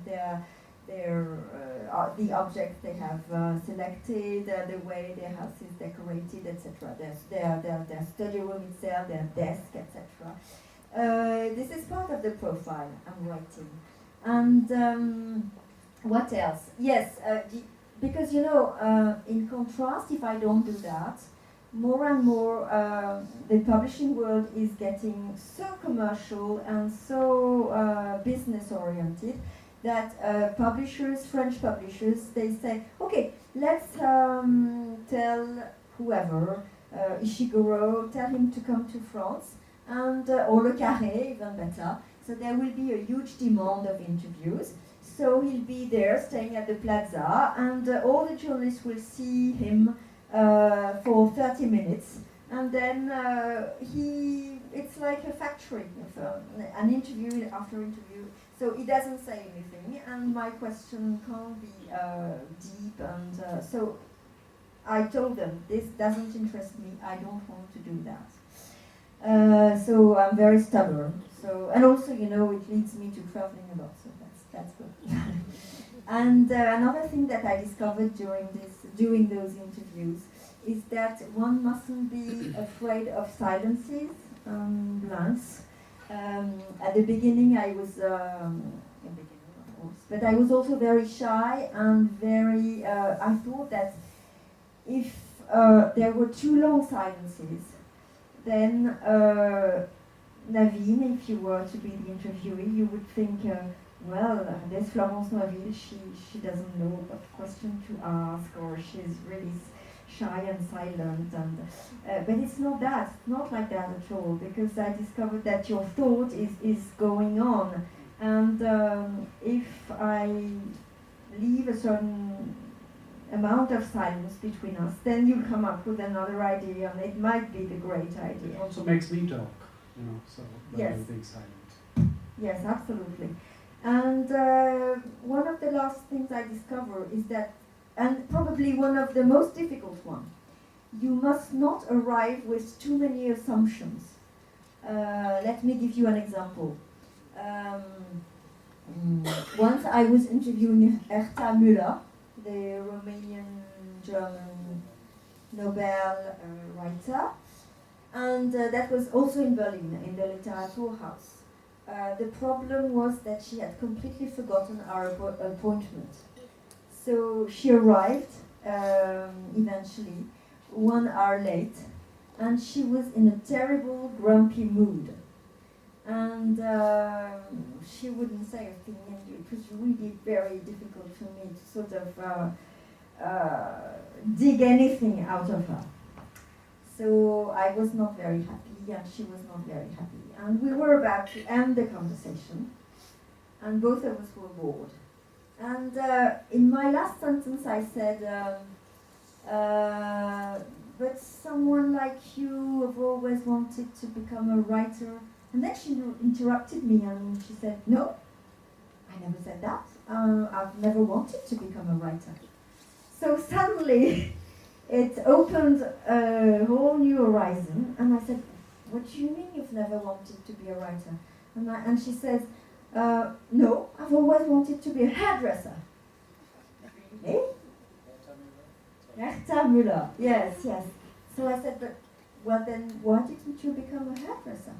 The objects they have selected, the way their house is decorated, etc. Their study room itself, their desk, etc. This is part of the profile I'm writing. And what else? Yes, because in contrast, if I don't do that, more and more the publishing world is getting so commercial and so business-oriented that publishers, French publishers, they say, okay, let's tell whoever, Ishiguro, tell him to come to France, and or Le Carré, even better. So there will be a huge demand of interviews. So he'll be there, staying at the plaza, and all the journalists will see him for 30 minutes, and then it's like a factory of an interview after interview. So he doesn't say anything, and my question can't be deep, and so I told them, this doesn't interest me, I don't want to do that. So I'm very stubborn. So, and also, it leads me to traveling a lot, so that's good. And another thing that I discovered during those interviews is that one mustn't be afraid of silences, blanks. At the beginning I was, but I was also very shy and very, I thought that if there were too long silences, then Naveen, if you were to be the interviewee, you would think, well, there's Florence Noiville, she doesn't know what question to ask, or she's really shy and silent, and but it's not that, not like that at all, because I discovered that your thought is going on, and if I leave a certain amount of silence between us, then you come up with another idea, and it might be the great idea. It also makes me talk, so rather than being silent. Yes, absolutely. And one of the last things I discover is that, and probably one of the most difficult one, you must not arrive with too many assumptions. Let me give you an example. Once I was interviewing Herta Müller, the Romanian-German Nobel writer, and that was also in Berlin, in the Literaturhaus. The problem was that she had completely forgotten our appointment. So she arrived eventually 1 hour late, and she was in a terrible, grumpy mood. And she wouldn't say a thing, and it was really very difficult for me to sort of dig anything out of her. So I was not very happy, and she was not very happy. And we were about to end the conversation, and both of us were bored. And in my last sentence, I said, but someone like you have always wanted to become a writer. And then she interrupted me, and she said, no, I never said that. I've never wanted to become a writer. So suddenly, it opened a whole new horizon, and I said, what do you mean you've never wanted to be a writer? And she says, no, I've always wanted to be a hairdresser. Really? Herta Müller, yes. So I said, but well then, why didn't you become a hairdresser?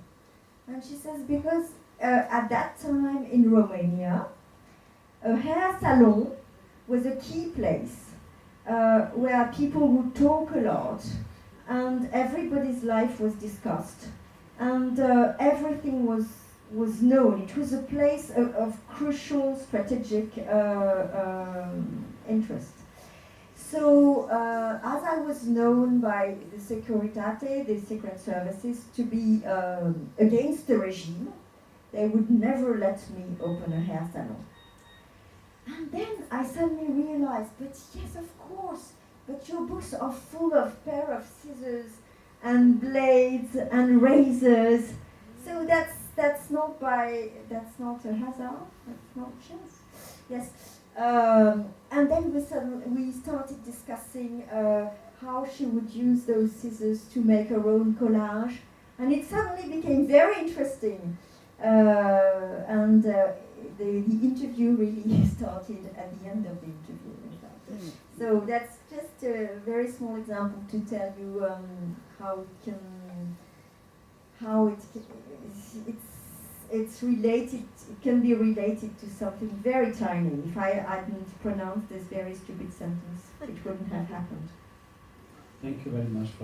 And she says, because at that time in Romania, a hair salon was a key place where people would talk a lot, and everybody's life was discussed, and everything was known. It was a place of crucial strategic interest. So as I was known by the Securitate, the secret services, to be against the regime, they would never let me open a hair salon. And then I suddenly realized, but yes, of course, but your books are full of pair of scissors and blades and razors. So that's not a hazard, that's not chance. Yes. And then we started discussing how she would use those scissors to make her own collage, and it suddenly became very interesting. And the interview really started at the end of the interview. In fact. So that's just a very small example to tell you it's related. It can be related to something very tiny. If I hadn't pronounced this very stupid sentence, it wouldn't have happened. Thank you very much.